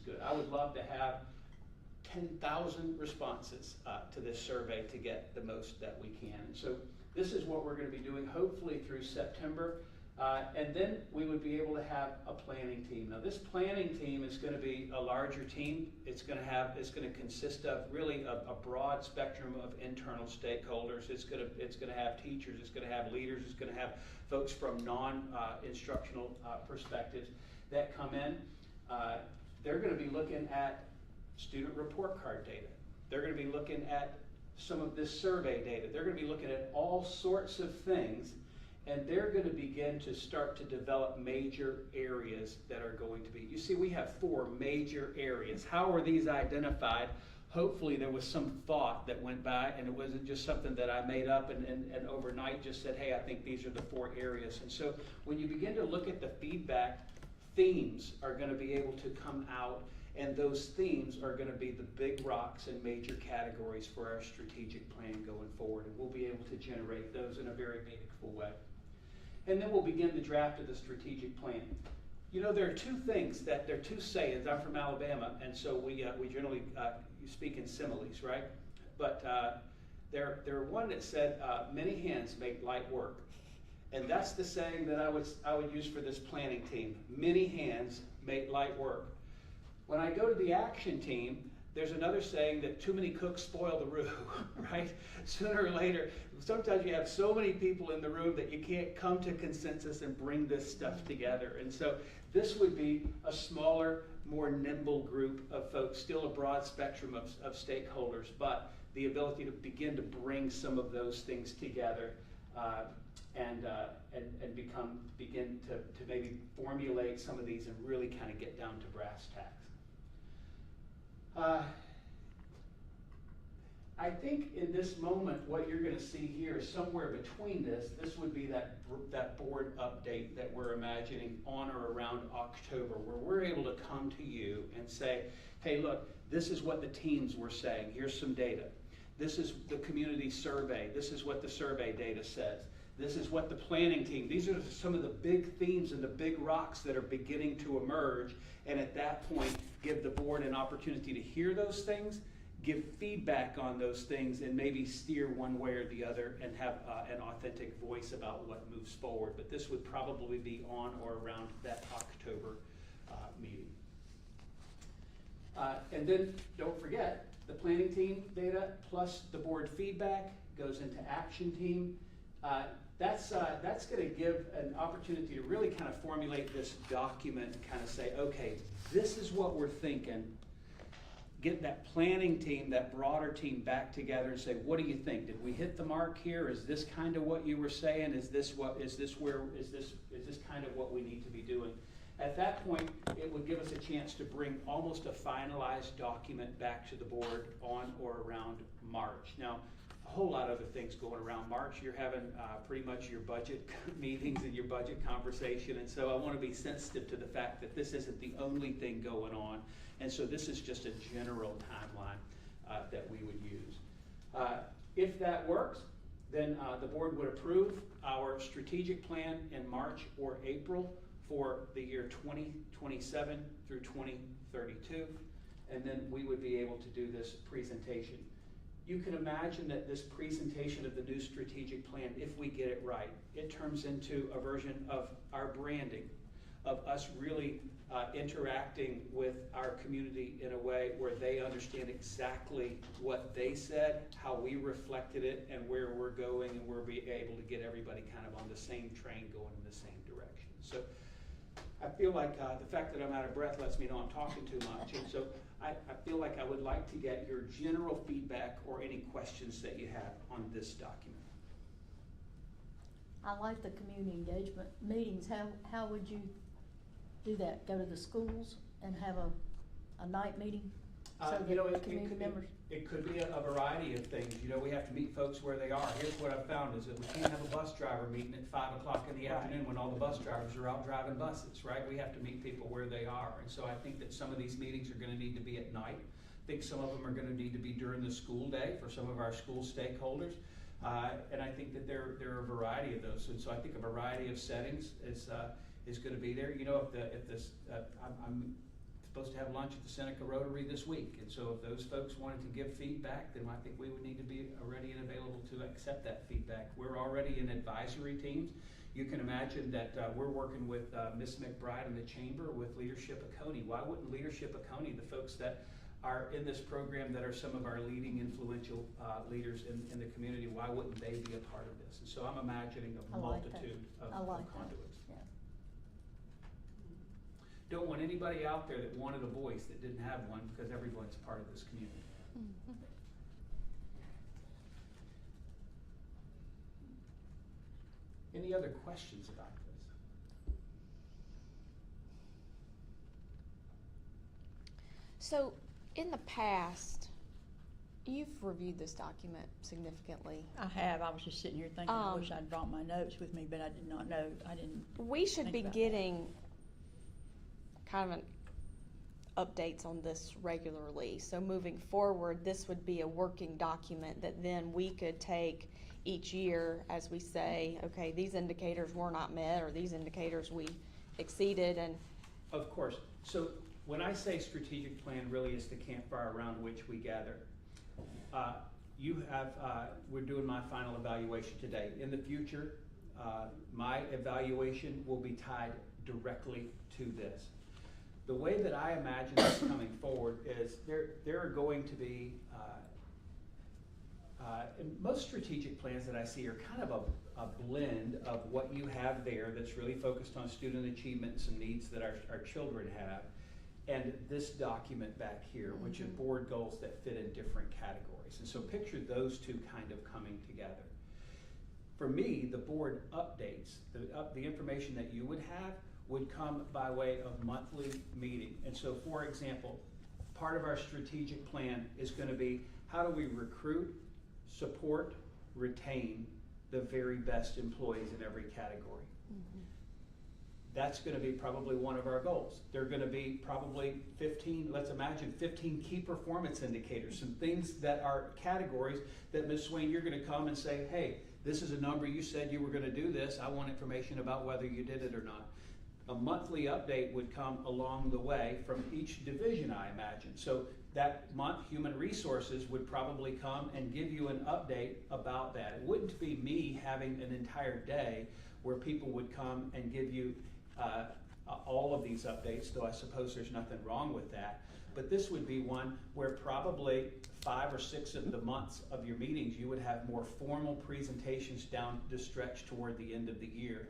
good. I would love to have 10,000 responses to this survey to get the most that we can. And so this is what we're going to be doing, hopefully through September. And then we would be able to have a planning team. Now this planning team is going to be a larger team. It's going to consist of really a broad spectrum of internal stakeholders. It's going to have teachers, it's going to have leaders, it's going to have folks from non-instructional perspectives that come in. They're going to be looking at student report card data. They're going to be looking at some of this survey data. They're going to be looking at all sorts of things. And they're going to begin to start to develop major areas that are going to be. You see, we have 4 major areas. How are these identified? Hopefully there was some thought that went by, and it wasn't just something that I made up and overnight just said, hey, I think these are the 4 areas. And so when you begin to look at the feedback, themes are going to be able to come out, and those themes are going to be the big rocks and major categories for our strategic plan going forward. And we'll be able to generate those in a very meaningful way. And then we'll begin the draft of the strategic plan. You know, there are 2 things there are 2 sayings. I'm from Alabama, and so we generally speak in similes, right? But there one that said, "Many hands make light work," and that's the saying that I would use for this planning team. Many hands make light work. When I go to the action team, there's another saying that too many cooks spoil the roux, right? Sooner or later, sometimes you have so many people in the room that you can't come to consensus and bring this stuff together. And so this would be a smaller, more nimble group of folks, still a broad spectrum of stakeholders, but the ability to begin to bring some of those things together and begin to maybe formulate some of these and really kind of get down to brass tacks. I think in this moment, what you're going to see here is somewhere between this would be that board update that we're imagining on or around October, where we're able to come to you and say, hey, look, this is what the teams were saying. Here's some data. This is the community survey. This is what the survey data says. This is what the planning team, these are some of the big themes and the big rocks that are beginning to emerge. And at that point, give the board an opportunity to hear those things, give feedback on those things, and maybe steer one way or the other and have an authentic voice about what moves forward. But this would probably be on or around that October meeting. And then don't forget, the planning team data plus the board feedback goes into action team. That's going to give an opportunity to really kind of formulate this document and kind of say, okay, this is what we're thinking. Get that planning team, that broader team back together and say, what do you think? Did we hit the mark here? Is this kind of what you were saying? Is this kind of what we need to be doing? At that point, it would give us a chance to bring almost a finalized document back to the board on or around March. Now, a whole lot of other things going around March. You're having pretty much your budget meetings and your budget conversation, and so I want to be sensitive to the fact that this isn't the only thing going on, and so this is just a general timeline that we would use. If that works, then the board would approve our strategic plan in March or April for the year 2027 through 2032, and then we would be able to do this presentation. You can imagine that this presentation of the new strategic plan, if we get it right, it turns into a version of our branding, of us really interacting with our community in a way where they understand exactly what they said, how we reflected it, and where we're going, and we're able to get everybody kind of on the same train going in the same direction. So I feel like the fact that I'm out of breath lets me know I'm talking too much, and so I feel like I would like to get your general feedback or any questions that you have on this document. I like the community engagement meetings. How would you do that? Go to the schools and have a night meeting? So You know, the community members. it could be a variety of things. You know, we have to meet folks where they are. Here's what I've found is that we can't have a bus driver meeting at 5 o'clock in the afternoon when all the bus drivers are out driving buses, right? We have to meet people where they are. And so I think that some of these meetings are going to need to be at night. I think some of them are going to need to be during the school day for some of our school stakeholders. And I think that there are a variety of those. And so I think a variety of settings is going to be there. You know, I'm supposed to have lunch at the Seneca Rotary this week, and so if those folks wanted to give feedback, then I think we would need to be ready and available to accept that feedback. We're already in advisory teams. You can imagine that we're working with Ms. McBride in the chamber with Leadership Oconee. Why wouldn't Leadership Oconee, the folks that are in this program that are some of our leading influential leaders in the community, why wouldn't they be a part of this? And so I'm imagining a multitude of conduits. Don't want anybody out there that wanted a voice that didn't have one, because everyone's a part of this community. Mm-hmm. Any other questions about this? So, in the past, you've reviewed this document significantly. I have. I was just sitting here thinking, I wish Um, I'd brought my notes with me, but I did not know. I didn't. We should think be about that. getting kind of updates on this regularly. So moving forward, this would be a working document that then we could take each year as we say, okay, these indicators were not met, or these indicators we exceeded, and Of course. So when I say strategic plan, really is the campfire around which we gather. We're doing my final evaluation today. In the future, my evaluation will be tied directly to this. The way that I imagine this coming forward is there are going to be, and most strategic plans that I see are kind of a blend of what you have there that's really focused on student achievement and some needs that our children have, and this document back here, which are board goals that fit in different categories. And so picture those two kind of coming together. For me, the board updates, the information that you would have would come by way of monthly meeting. And so, for example, part of our strategic plan is going to be how do we recruit, support, retain the very best employees in every category. That's going to be probably one of our goals. There are going to be probably 15, let's imagine 15 key performance indicators, some things that are categories that Ms. Swain, you're going to come and say, hey, this is a number, you said you were going to do this, I want information about whether you did it or not. A monthly update would come along the way from each division, I imagine. So that month, Human Resources would probably come and give you an update about that. It wouldn't be me having an entire day where people would come and give you all of these updates, though I suppose there's nothing wrong with that. But this would be one where probably 5 or 6 of the months of your meetings, you would have more formal presentations down the stretch toward the end of the year.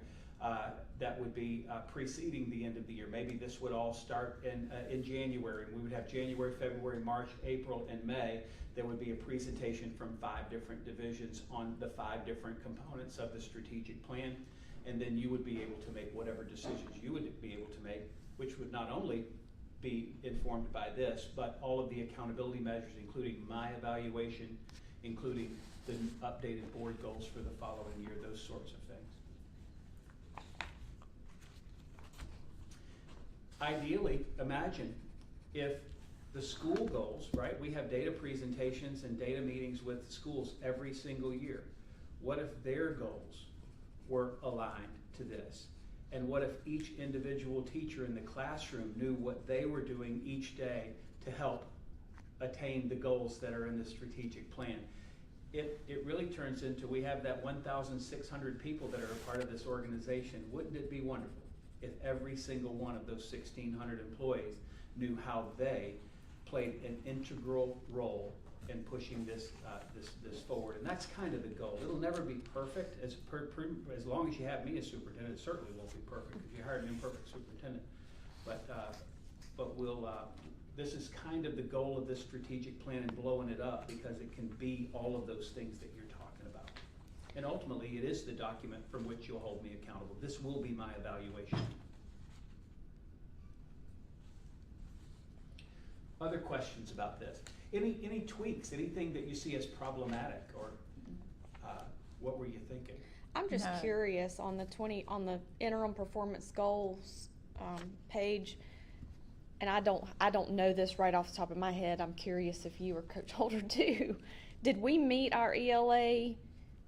That would be preceding the end of the year. Maybe this would all start in January. We would have January, February, March, April, and May. There would be a presentation from 5 different divisions on the 5 different components of the strategic plan. And then you would be able to make whatever decisions you would be able to make, which would not only be informed by this, but all of the accountability measures, including my evaluation, including the updated board goals for the following year, those sorts of things. Ideally, imagine if the school goals, right? We have data presentations and data meetings with schools every single year. What if their goals were aligned to this? And what if each individual teacher in the classroom knew what they were doing each day to help attain the goals that are in the strategic plan? It really turns into, we have that 1,600 people that are a part of this organization. Wouldn't it be wonderful if every single one of those 1,600 employees knew how they played an integral role in pushing this forward? And that's kind of the goal. It'll never be perfect. As long as you have me as superintendent, it certainly won't be perfect because you hired an imperfect superintendent. But we'll. This is kind of the goal of this strategic plan and blowing it up because it can be all of those things that you're talking about. And ultimately, it is the document from which you'll hold me accountable. This will be my evaluation. Other questions about this? Any tweaks? Anything that you see as problematic, or what were you thinking? I'm just No. curious on the interim performance goals page, and I don't know this right off the top of my head. I'm curious if you or Coach Holder do. Did we meet our ELA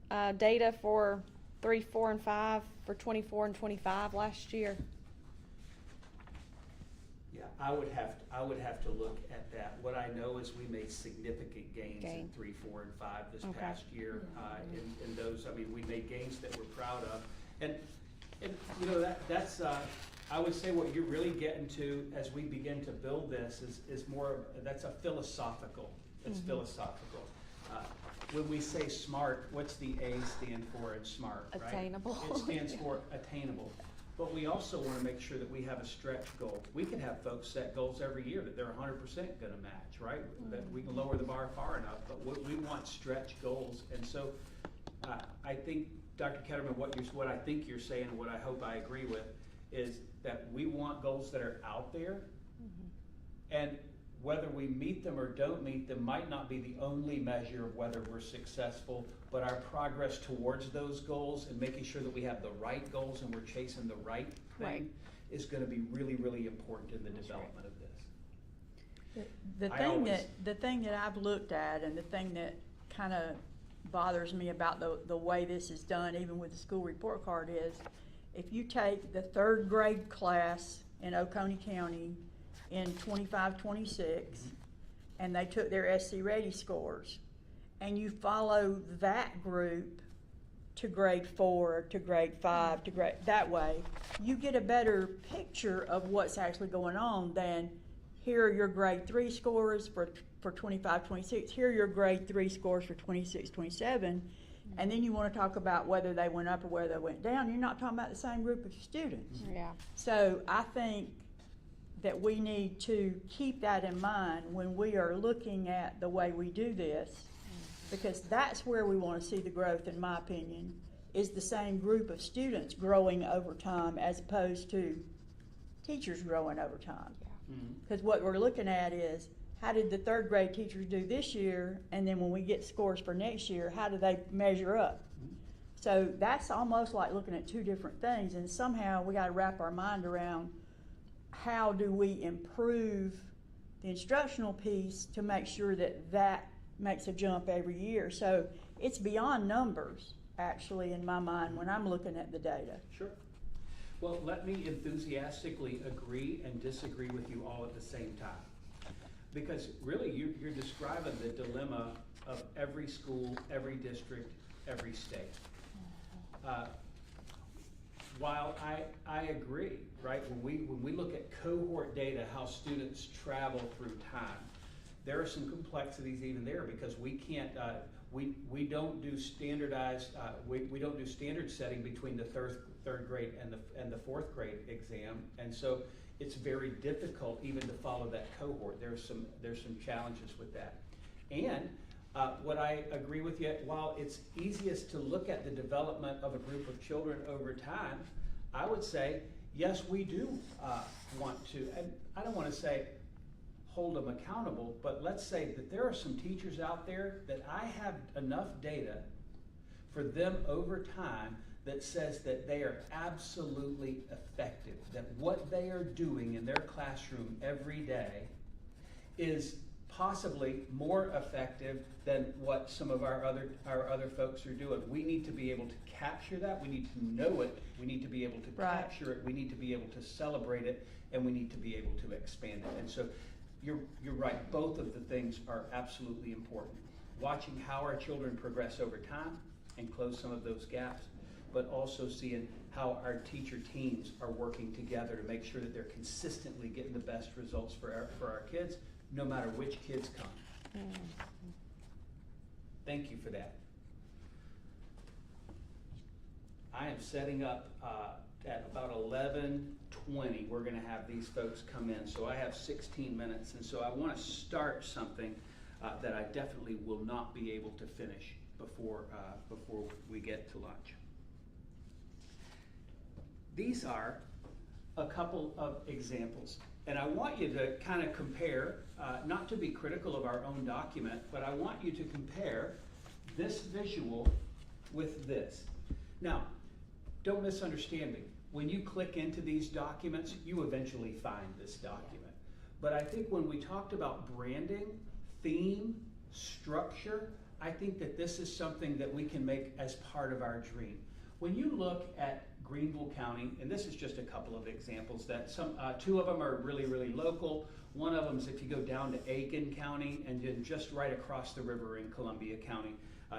data for 3, 4, and 5 for 24 and 25 last year? Yeah, I would have to look at that. What I know is we made significant gains in 3, 4, and 5 this Okay. past year. In those, I mean, we made gains that we're proud of, and you know that's. I would say what you're really getting to as we begin to build this is more of, that's a philosophical. It's philosophical. When we say SMART, what's the A stand for in SMART? Right? Attainable. It stands for attainable. But we also want to make sure that we have a stretch goal. We can have folks set goals every year that they're 100% going to match, right? That we can lower the bar far enough, but we want stretch goals. And so I think, Dr. Ketterman, what I think you're saying, what I hope I agree with, is that we want goals that are out there, and whether we meet them or don't meet them might not be the only measure of whether we're successful, but our progress towards those goals and making sure that we have the right goals and we're chasing the right thing Right. is going to be really, really important in the development of this. The thing that I've looked at, and the thing that kind of bothers me about the way this is done, even with the school report card, is if you take the 3rd grade class in Oconee County in 25-26, and they took their SC Ready scores, and you follow that group to grade 4, to grade 5, to grade, that way, you get a better picture of what's actually going on than here are your grade 3 scores for 25, 26, here are your grade 3 scores for 26, 27, and then you want to talk about whether they went up or whether they went down. You're not talking about the same group of students. Yeah. So I think that we need to keep that in mind when we are looking at the way we do this, because that's where we want to see the growth, in my opinion, is the same group of students growing over time as opposed to teachers growing over time. Mhm. Because what we're looking at is, how did the third grade teachers do this year? And then when we get scores for next year, how do they measure up? Mhm. So that's almost like looking at two different things, and somehow we gotta wrap our mind around how do we improve the instructional piece to make sure that that makes a jump every year. So it's beyond numbers, actually, in my mind, when I'm looking at the data. Sure. Well, let me enthusiastically agree and disagree with you all at the same time. Because really, you're describing the dilemma of every school, every district, every state. While I agree, right, when we look at cohort data, how students travel through time, there are some complexities even there, because we can't, we don't do standardized, we don't do standard setting between the third grade and the fourth grade exam, and so it's very difficult even to follow that cohort. There's some challenges with that. And what I agree with you, while it's easiest to look at the development of a group of children over time, I would say, yes, we do want to, and I don't want to say hold them accountable, but let's say that there are some teachers out there that I have enough data for them over time that says that they are absolutely effective, that what they are doing in their classroom every day is possibly more effective than what some of our other folks are doing. We need to be able to capture that, we need to know it, we need to be able to Right. capture it, we need to be able to celebrate it, and we need to be able to expand it. And so you're right, both of the things are absolutely important. Watching how our children progress over time and close some of those gaps, but also seeing how our teacher teams are working together to make sure that they're consistently getting the best results for our kids, no matter which kids come. Thank you for that. I am setting up at about 11:20. We're going to have these folks come in, so I have 16 minutes, and so I want to start something that I definitely will not be able to finish before we get to lunch. These are a couple of examples, and I want you to kind of compare, not to be critical of our own document, but I want you to compare this visual with this. Now, don't misunderstand me. When you click into these documents, you eventually find this document. But I think when we talked about branding, theme, structure, I think that this is something that we can make as part of our dream. When you look at Greenville County, and this is just a couple of examples, that two of them are really, really local. One of them is if you go down to Aiken County and then just right across the river in Columbia County.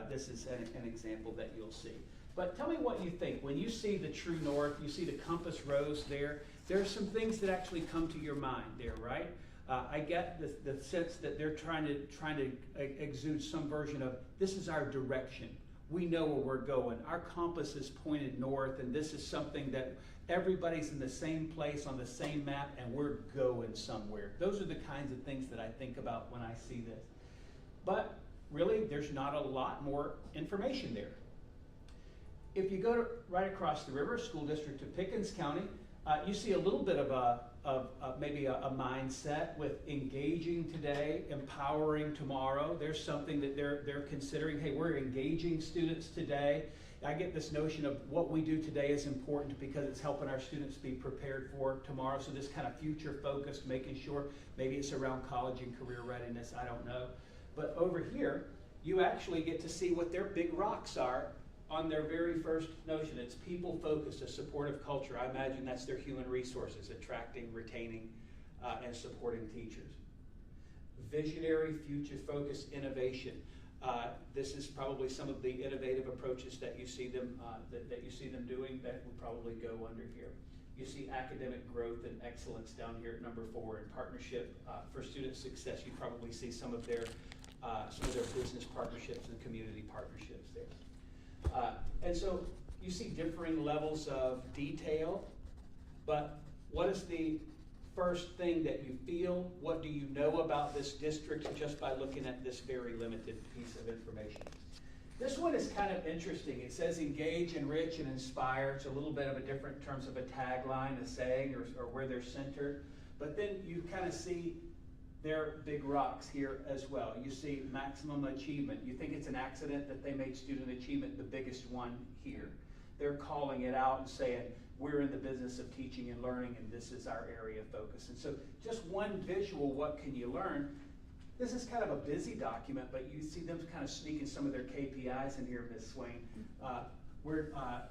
This is an example that you'll see. But tell me what you think. When you see the true north, you see the compass rose there, there are some things that actually come to your mind there, right? I get the sense that they're trying to exude some version of, this is our direction. We know where we're going. Our compass is pointed north, and this is something that everybody's in the same place on the same map, and we're going somewhere. Those are the kinds of things that I think about when I see this. But really, there's not a lot more information there. If you go right across the river, school district of Pickens County, you see a little bit of maybe a mindset with engaging today, empowering tomorrow. There's something that they're considering. Hey, we're engaging students today. I get this notion of what we do today is important because it's helping our students be prepared for tomorrow. So this kind of future focused, making sure maybe it's around college and career readiness, I don't know. But over here, you actually get to see what their big rocks are on their very first notion. It's people focused, a supportive culture. I imagine that's their human resources, attracting, retaining, and supporting teachers. Visionary, future focused innovation. This is probably some of the innovative approaches that you see them, that you see them doing that would probably go under here. You see academic growth and excellence down here at number 4, and partnership for student success. You probably see some of their business partnerships and community partnerships there. And so you see differing levels of detail, but what is the first thing that you feel? What do you know about this district just by looking at this very limited piece of information? This one is kind of interesting. It says engage, enrich, and inspire. It's a little bit of a different terms of a tagline, a saying, or where they're centered. But then you kind of see their big rocks here as well. You see maximum achievement. You think it's an accident that they made student achievement the biggest one here. They're calling it out and saying, we're in the business of teaching and learning, and this is our area of focus. And so just one visual, what can you learn? This is kind of a busy document, but you see them kind of sneaking some of their KPIs in here, Ms. Swain. We're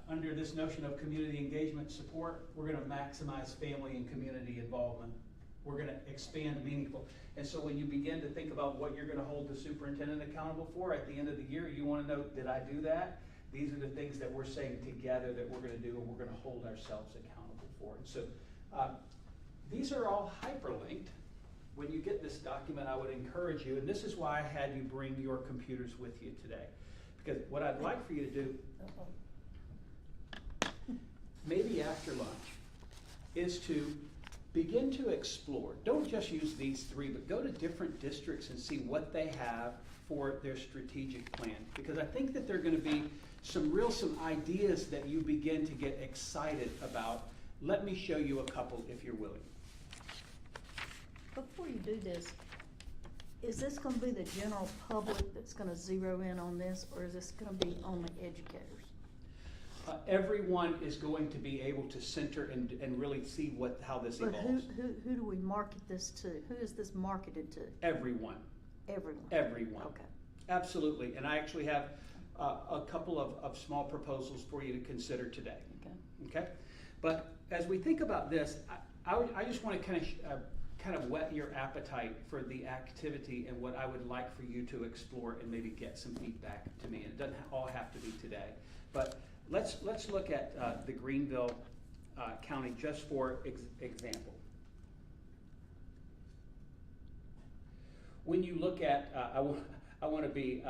under this notion of community engagement support, we're gonna maximize family and community involvement. We're gonna expand meaningful. And so when you begin to think about what you're gonna hold the superintendent accountable for at the end of the year, you wanna know, did I do that? These are the things that we're saying together that we're gonna do and we're gonna hold ourselves accountable for. And so these are all hyperlinked. When you get this document, I would encourage you, and this is why I had you bring your computers with you today. Because what I'd like for you to do, maybe after lunch, is to begin to explore. Don't just use these 3, but go to different districts and see what they have for their strategic plan. Because I think that there are going to be some ideas that you begin to get excited about. Let me show you a couple if you're willing. Before you do this, is this gonna be the general public that's gonna zero in on this, or is this gonna be only educators? Everyone is going to be able to center and really see how this But evolves. who do we market this to? Who is this marketed to? Everyone. Everyone? Everyone. Okay. Absolutely. And I actually have a couple of small proposals for you to consider today. Okay. Okay? But as we think about this, I just want to kind of whet your appetite for the activity and what I would like for you to explore and maybe get some feedback to me. And it doesn't all have to be today. But let's look at the Greenville County just for example. When you look at, I want to be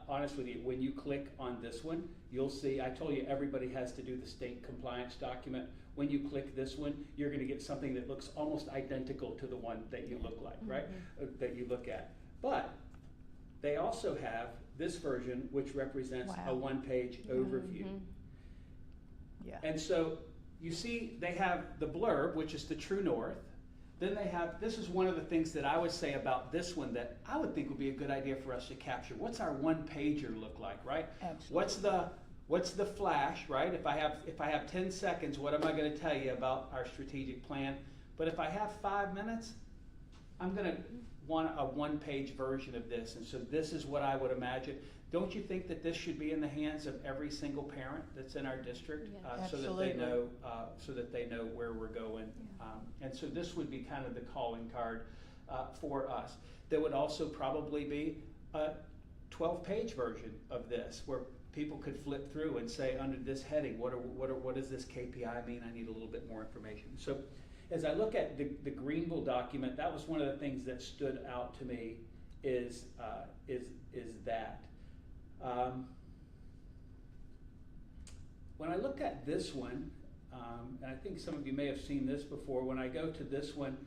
honest with you, when you click on this one, you'll see, I told you everybody has to do the state compliance document. When you click this one, you're going to get something that looks almost identical to the one that you look like, right? That you look at. But they also have this version, which represents a one-page overview. Yeah. And so you see they have the blurb, which is the true north. Then they have, this is one of the things that I would say about this one that I would think would be a good idea for us to capture. What's our one-pager look like, right? Absolutely. What's the flash, right? If I have 10 seconds, what am I going to tell you about our strategic plan? But if I have 5 minutes, I'm going to want a one-page version of this. And so this is what I would imagine. Don't you think that this should be in the hands of every single parent that's in our district, Yeah. so that they know where we're going? And so this would be kind of the calling card for us. There would also probably be a 12-page version of this where people could flip through and say under this heading, what does this KPI mean? I need a little bit more information. So as I look at the Greenville document, that was one of the things that stood out to me is that. When I look at this one, and I think some of you may have seen this before, when I go to this one,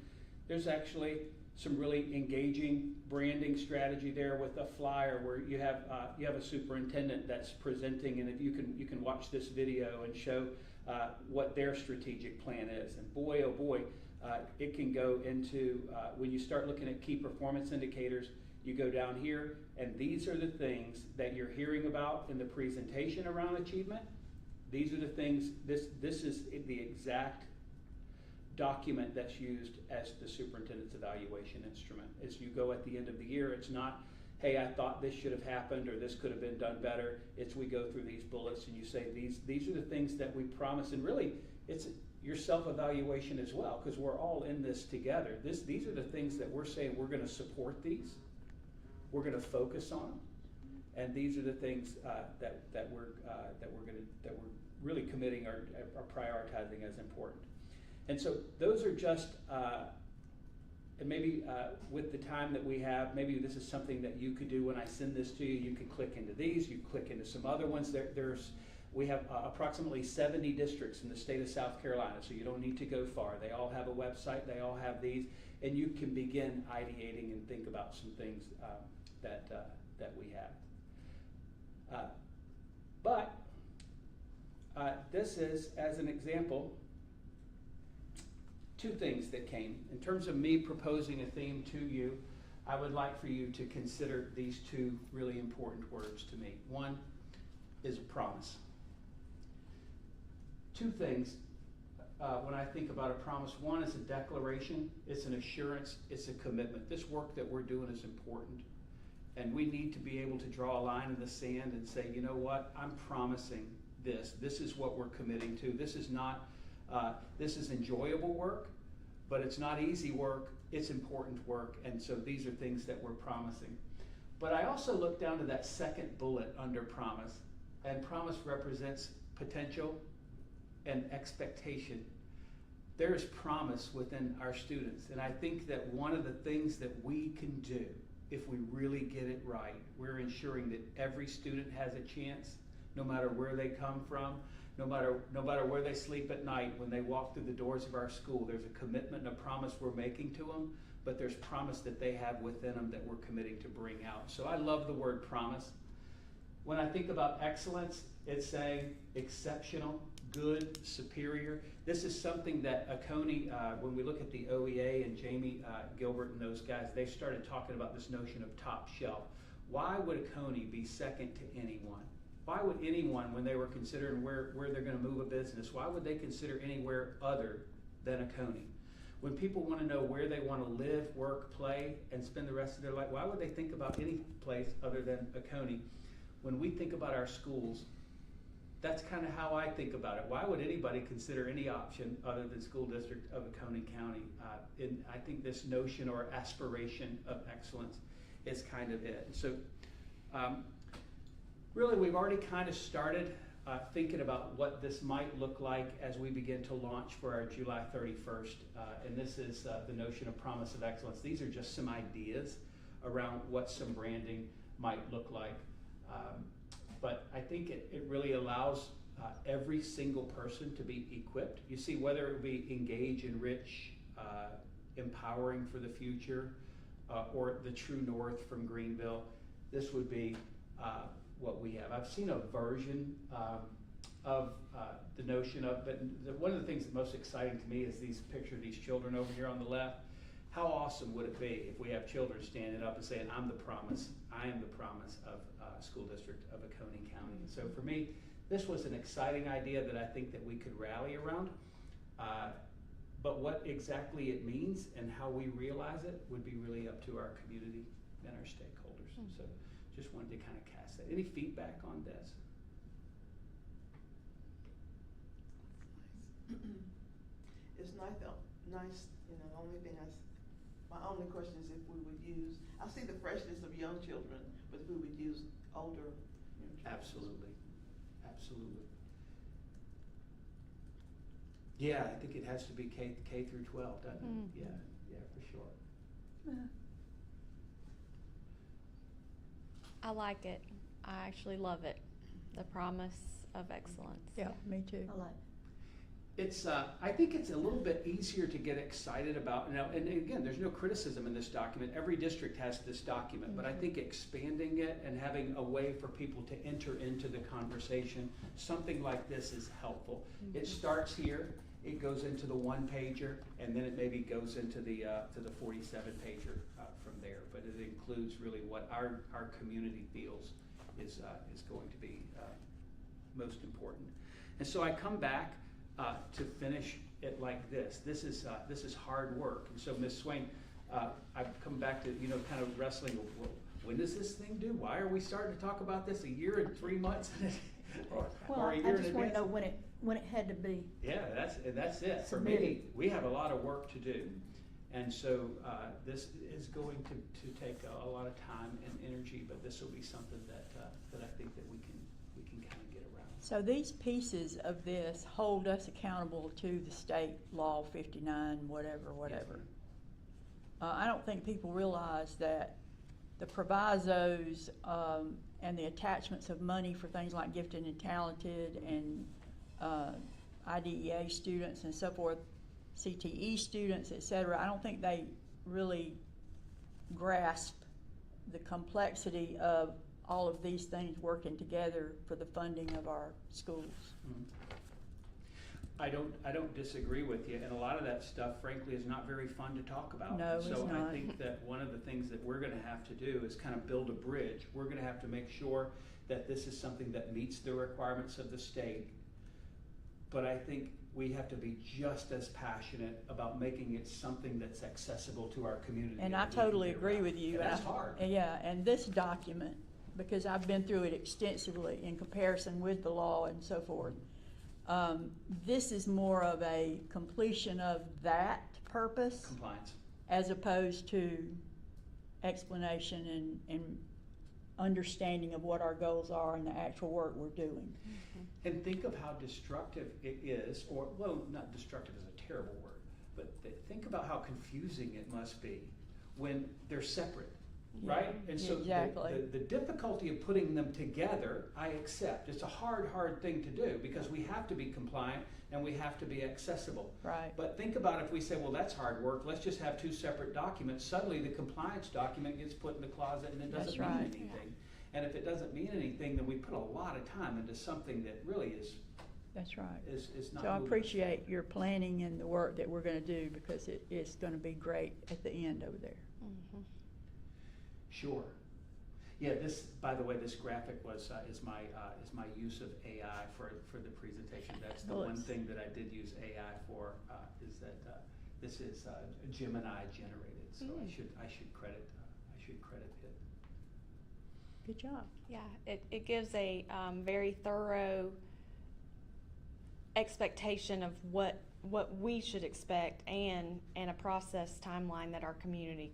there's actually some really engaging branding strategy there with a flyer where you have a superintendent that's presenting, and if you can watch this video and show what their strategic plan is. And boy, oh boy, it can go into, when you start looking at key performance indicators, you go down here, and these are the things that you're hearing about in the presentation around achievement. These are the things, this is the exact document that's used as the superintendent's evaluation instrument. As you go at the end of the year, it's not, hey, I thought this should have happened or this could have been done better. It's we go through these bullets and you say these are the things that we promise, and really it's your self-evaluation as well, because we're all in this together. These are the things that we're saying we're going to support these. We're going to focus on them. and these are the things that we're really committing or prioritizing as important. And so those are just, and maybe with the time that we have, maybe this is something that you could do when I send this to you. You could click into these, you click into some other ones. We have approximately 70 districts in the state of South Carolina, so you don't need to go far. They all have a website, they all have these, and you can begin ideating and think about some things that we have. But this is, as an example, two things that came. In terms of me proposing a theme to you, I would like for you to consider these two really important words to me. One is promise. Two things when I think about a promise. One is a declaration, it's an assurance, it's a commitment. This work that we're doing is important, and we need to be able to draw a line in the sand and say, you know what, I'm promising this. This is what we're committing to. This is not, this is enjoyable work, but it's not easy work, it's important work, and so these are things that we're promising. But I also look down to that second bullet under promise, and promise represents potential and expectation. There is promise within our students, and I think that one of the things that we can do, if we really get it right, we're ensuring that every student has a chance, no matter where they come from, no matter where they sleep at night. When they walk through the doors of our school, there's a commitment and a promise we're making to them, but there's promise that they have within them that we're committing to bring out. So I love the word promise. When I think about excellence, it's saying exceptional, good, superior. This is something that Oconee, when we look at the OEA and Jamie Gilbert and those guys, they started talking about this notion of top shelf. Why would Oconee be second to anyone? Why would anyone, when they were considering where they're going to move a business, why would they consider anywhere other than Oconee? When people want to know where they want to live, work, play, and spend the rest of their life, why would they think about any place other than Oconee? When we think about our schools, that's kind of how I think about it. Why would anybody consider any option other than school district of Oconee County? And I think this notion or aspiration of excellence is kind of it. So really, we've already kind of started thinking about what this might look like as we begin to launch for our July 31st. And this is the notion of promise of excellence. These are just some ideas around what some branding might look like. But I think it really allows every single person to be equipped. You see, whether it be engage, enrich, empowering for the future, or the true north from Greenville, this would be what we have. I've seen a version of the notion of, but one of the things that's most exciting to me is these picture of these children over here on the left. How awesome would it be if we have children standing up and saying, I'm the promise, I am the promise of school district of Oconee County. And so for me, this was an exciting idea that I think that we could rally around. But what exactly it means and how we realize it would be really up to our community and our stakeholders. So just wanted to kind of cast that. Any feedback on this? It's nice, my only question is if we would use, I see the freshness of young children, but if we would use older children. Absolutely, absolutely. Yeah, I think it has to be K through 12, doesn't it? Yeah, for sure. I like it. I actually love it. The promise of excellence. Yeah, me too. I like, It's, I think it's a little bit easier to get excited about. Now, and again, there's no criticism in this document. Every district has this document, but I think expanding it and having a way for people to enter into the conversation, something like this is helpful. It starts here, it goes into the one-pager, and then it maybe goes into the to the 47-pager from there. But it includes really what our community feels is going to be most important. And so I come back to finish it like this. This is hard work. And so, Ms. Swain, I've come back to kind of wrestling. Well, when does this thing do? Why are we starting to talk about this a year and 3 months, or a year I in just want to advance? know when it had to be. Yeah, that's it. For Submitted. me, we have a lot of work to do, And so this is going to take a lot of time and energy, but this will be something that I think that we can kind of get around. So these pieces of this hold us accountable to the state law 59, whatever. Yes, ma'am. I don't think people realize that the provisos and the attachments of money for things like gifted and talented and IDEA students and so forth, CTE students, et cetera, I don't think they really grasp the complexity of all of these things working together for the funding of our schools. Mhm. I don't disagree with you, and a lot of that stuff, frankly, is not very fun to talk about. No, it's So I not. think that one of the things that we're gonna have to do is kind of build a bridge. We're gonna have to make sure that this is something that meets the requirements of the state. But I think we have to be just as passionate about making it something that's accessible to our community. And that I we can totally get agree around. with you. And that's I- hard. Yeah, and this document, because I've been through it extensively in comparison with the law and so forth, this is more of a completion of that purpose Compliance. as opposed to explanation and understanding of what our goals are and the actual work we're doing. And think of how destructive it is, or, well, not destructive is a terrible word, but think about how confusing it must be when they're separate, right? And so Exactly. the difficulty of putting them together, I accept. It's a hard thing to do because we have to be compliant and we have to be accessible. Right. But think about if we say, well, that's hard work, let's just have two separate documents. Suddenly the compliance document gets put in the closet and it That's doesn't mean right. anything. And if it doesn't mean anything, then we put a lot of time into something that really is That's right. not So I moving. appreciate your planning and the work that we're gonna do because it's gonna be great at the end over there. Mhm. Sure. Yeah, this, by the way, this graphic was, is my use of AI for the presentation. That's the Well, one it's- thing that I did use AI for, is that, this is, Gemini generated, so I should credit it. Good job. Yeah, it gives a very thorough expectation of what we should expect and a process timeline that our community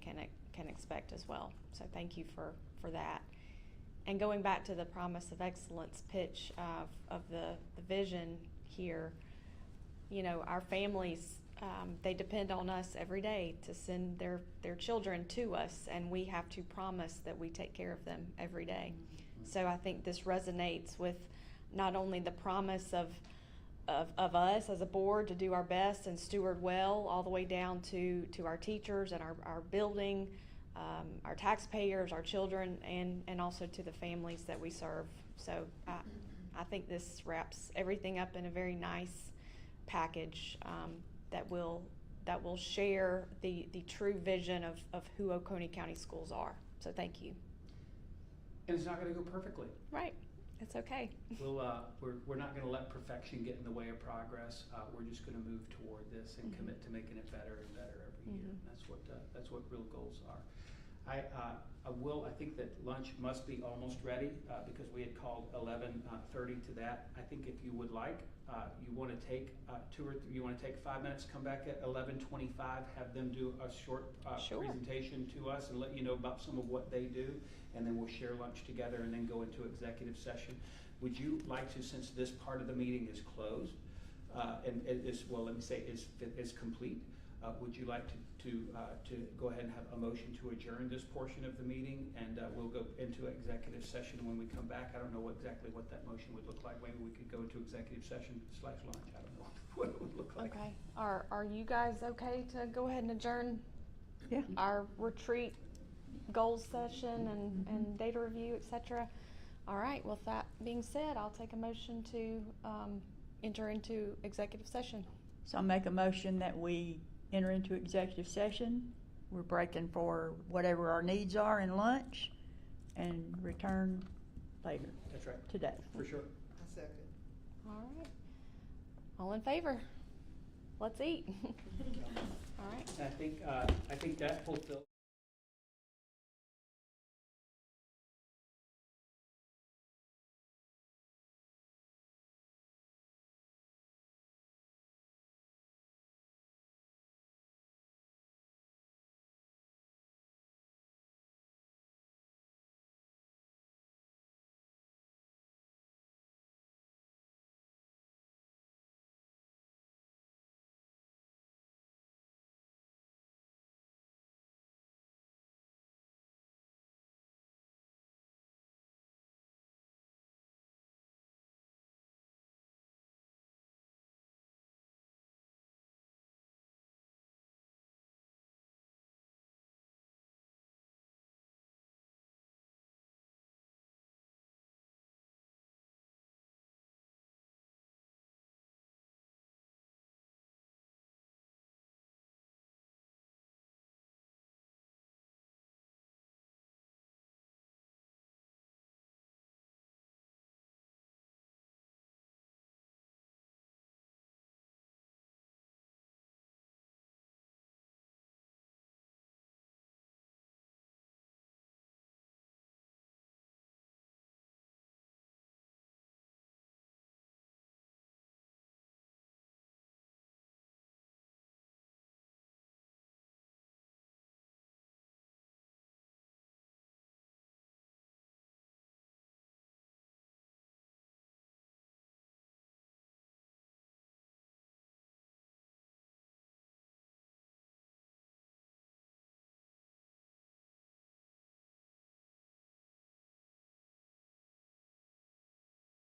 can expect as well. So thank you for that. And going back to the promise of excellence pitch of the vision here, you know, our families, they depend on us every day to send their children to us, and we have to promise that we take care of them every day. So I think this resonates with not only the promise of us as a board to do our best and steward well, all the way down to our teachers and our building, our taxpayers, our children, and also to the families that we serve. So I think this wraps everything up in a very nice package that will share the true vision of who Oconee County Schools are. So thank you. And it's not gonna go perfectly. Right, it's okay. We're not gonna let perfection get in the way of progress. We're just gonna move toward this and commit to making it better and better every year. That's what real goals are. I think that lunch must be almost ready, because we had called 11:30 to that. I think if you would like, you wanna take you wanna take 5 minutes, come back at 11:25, have them do a short Sure. presentation to us and let you know about some of what they do, and then we'll share lunch together and then go into executive session. Would you like to, since this part of the meeting is closed, and is complete, would you like to go ahead and have a motion to adjourn this portion of the meeting, and we'll go into executive session when we come back? I don't know exactly what that motion would look like. Maybe we could go into executive session / lunch. I don't know what it would look like. Okay, are you guys okay to go ahead and adjourn Yeah. our retreat goals session and data review, et cetera? All right, with that being said, I'll take a motion to enter into executive session. So I'll make a motion that we enter into executive session. We're breaking for whatever our needs are in lunch and return later That's right, today. for sure. I second. All right, all in favor? Let's eat. All right. I think that fulfills.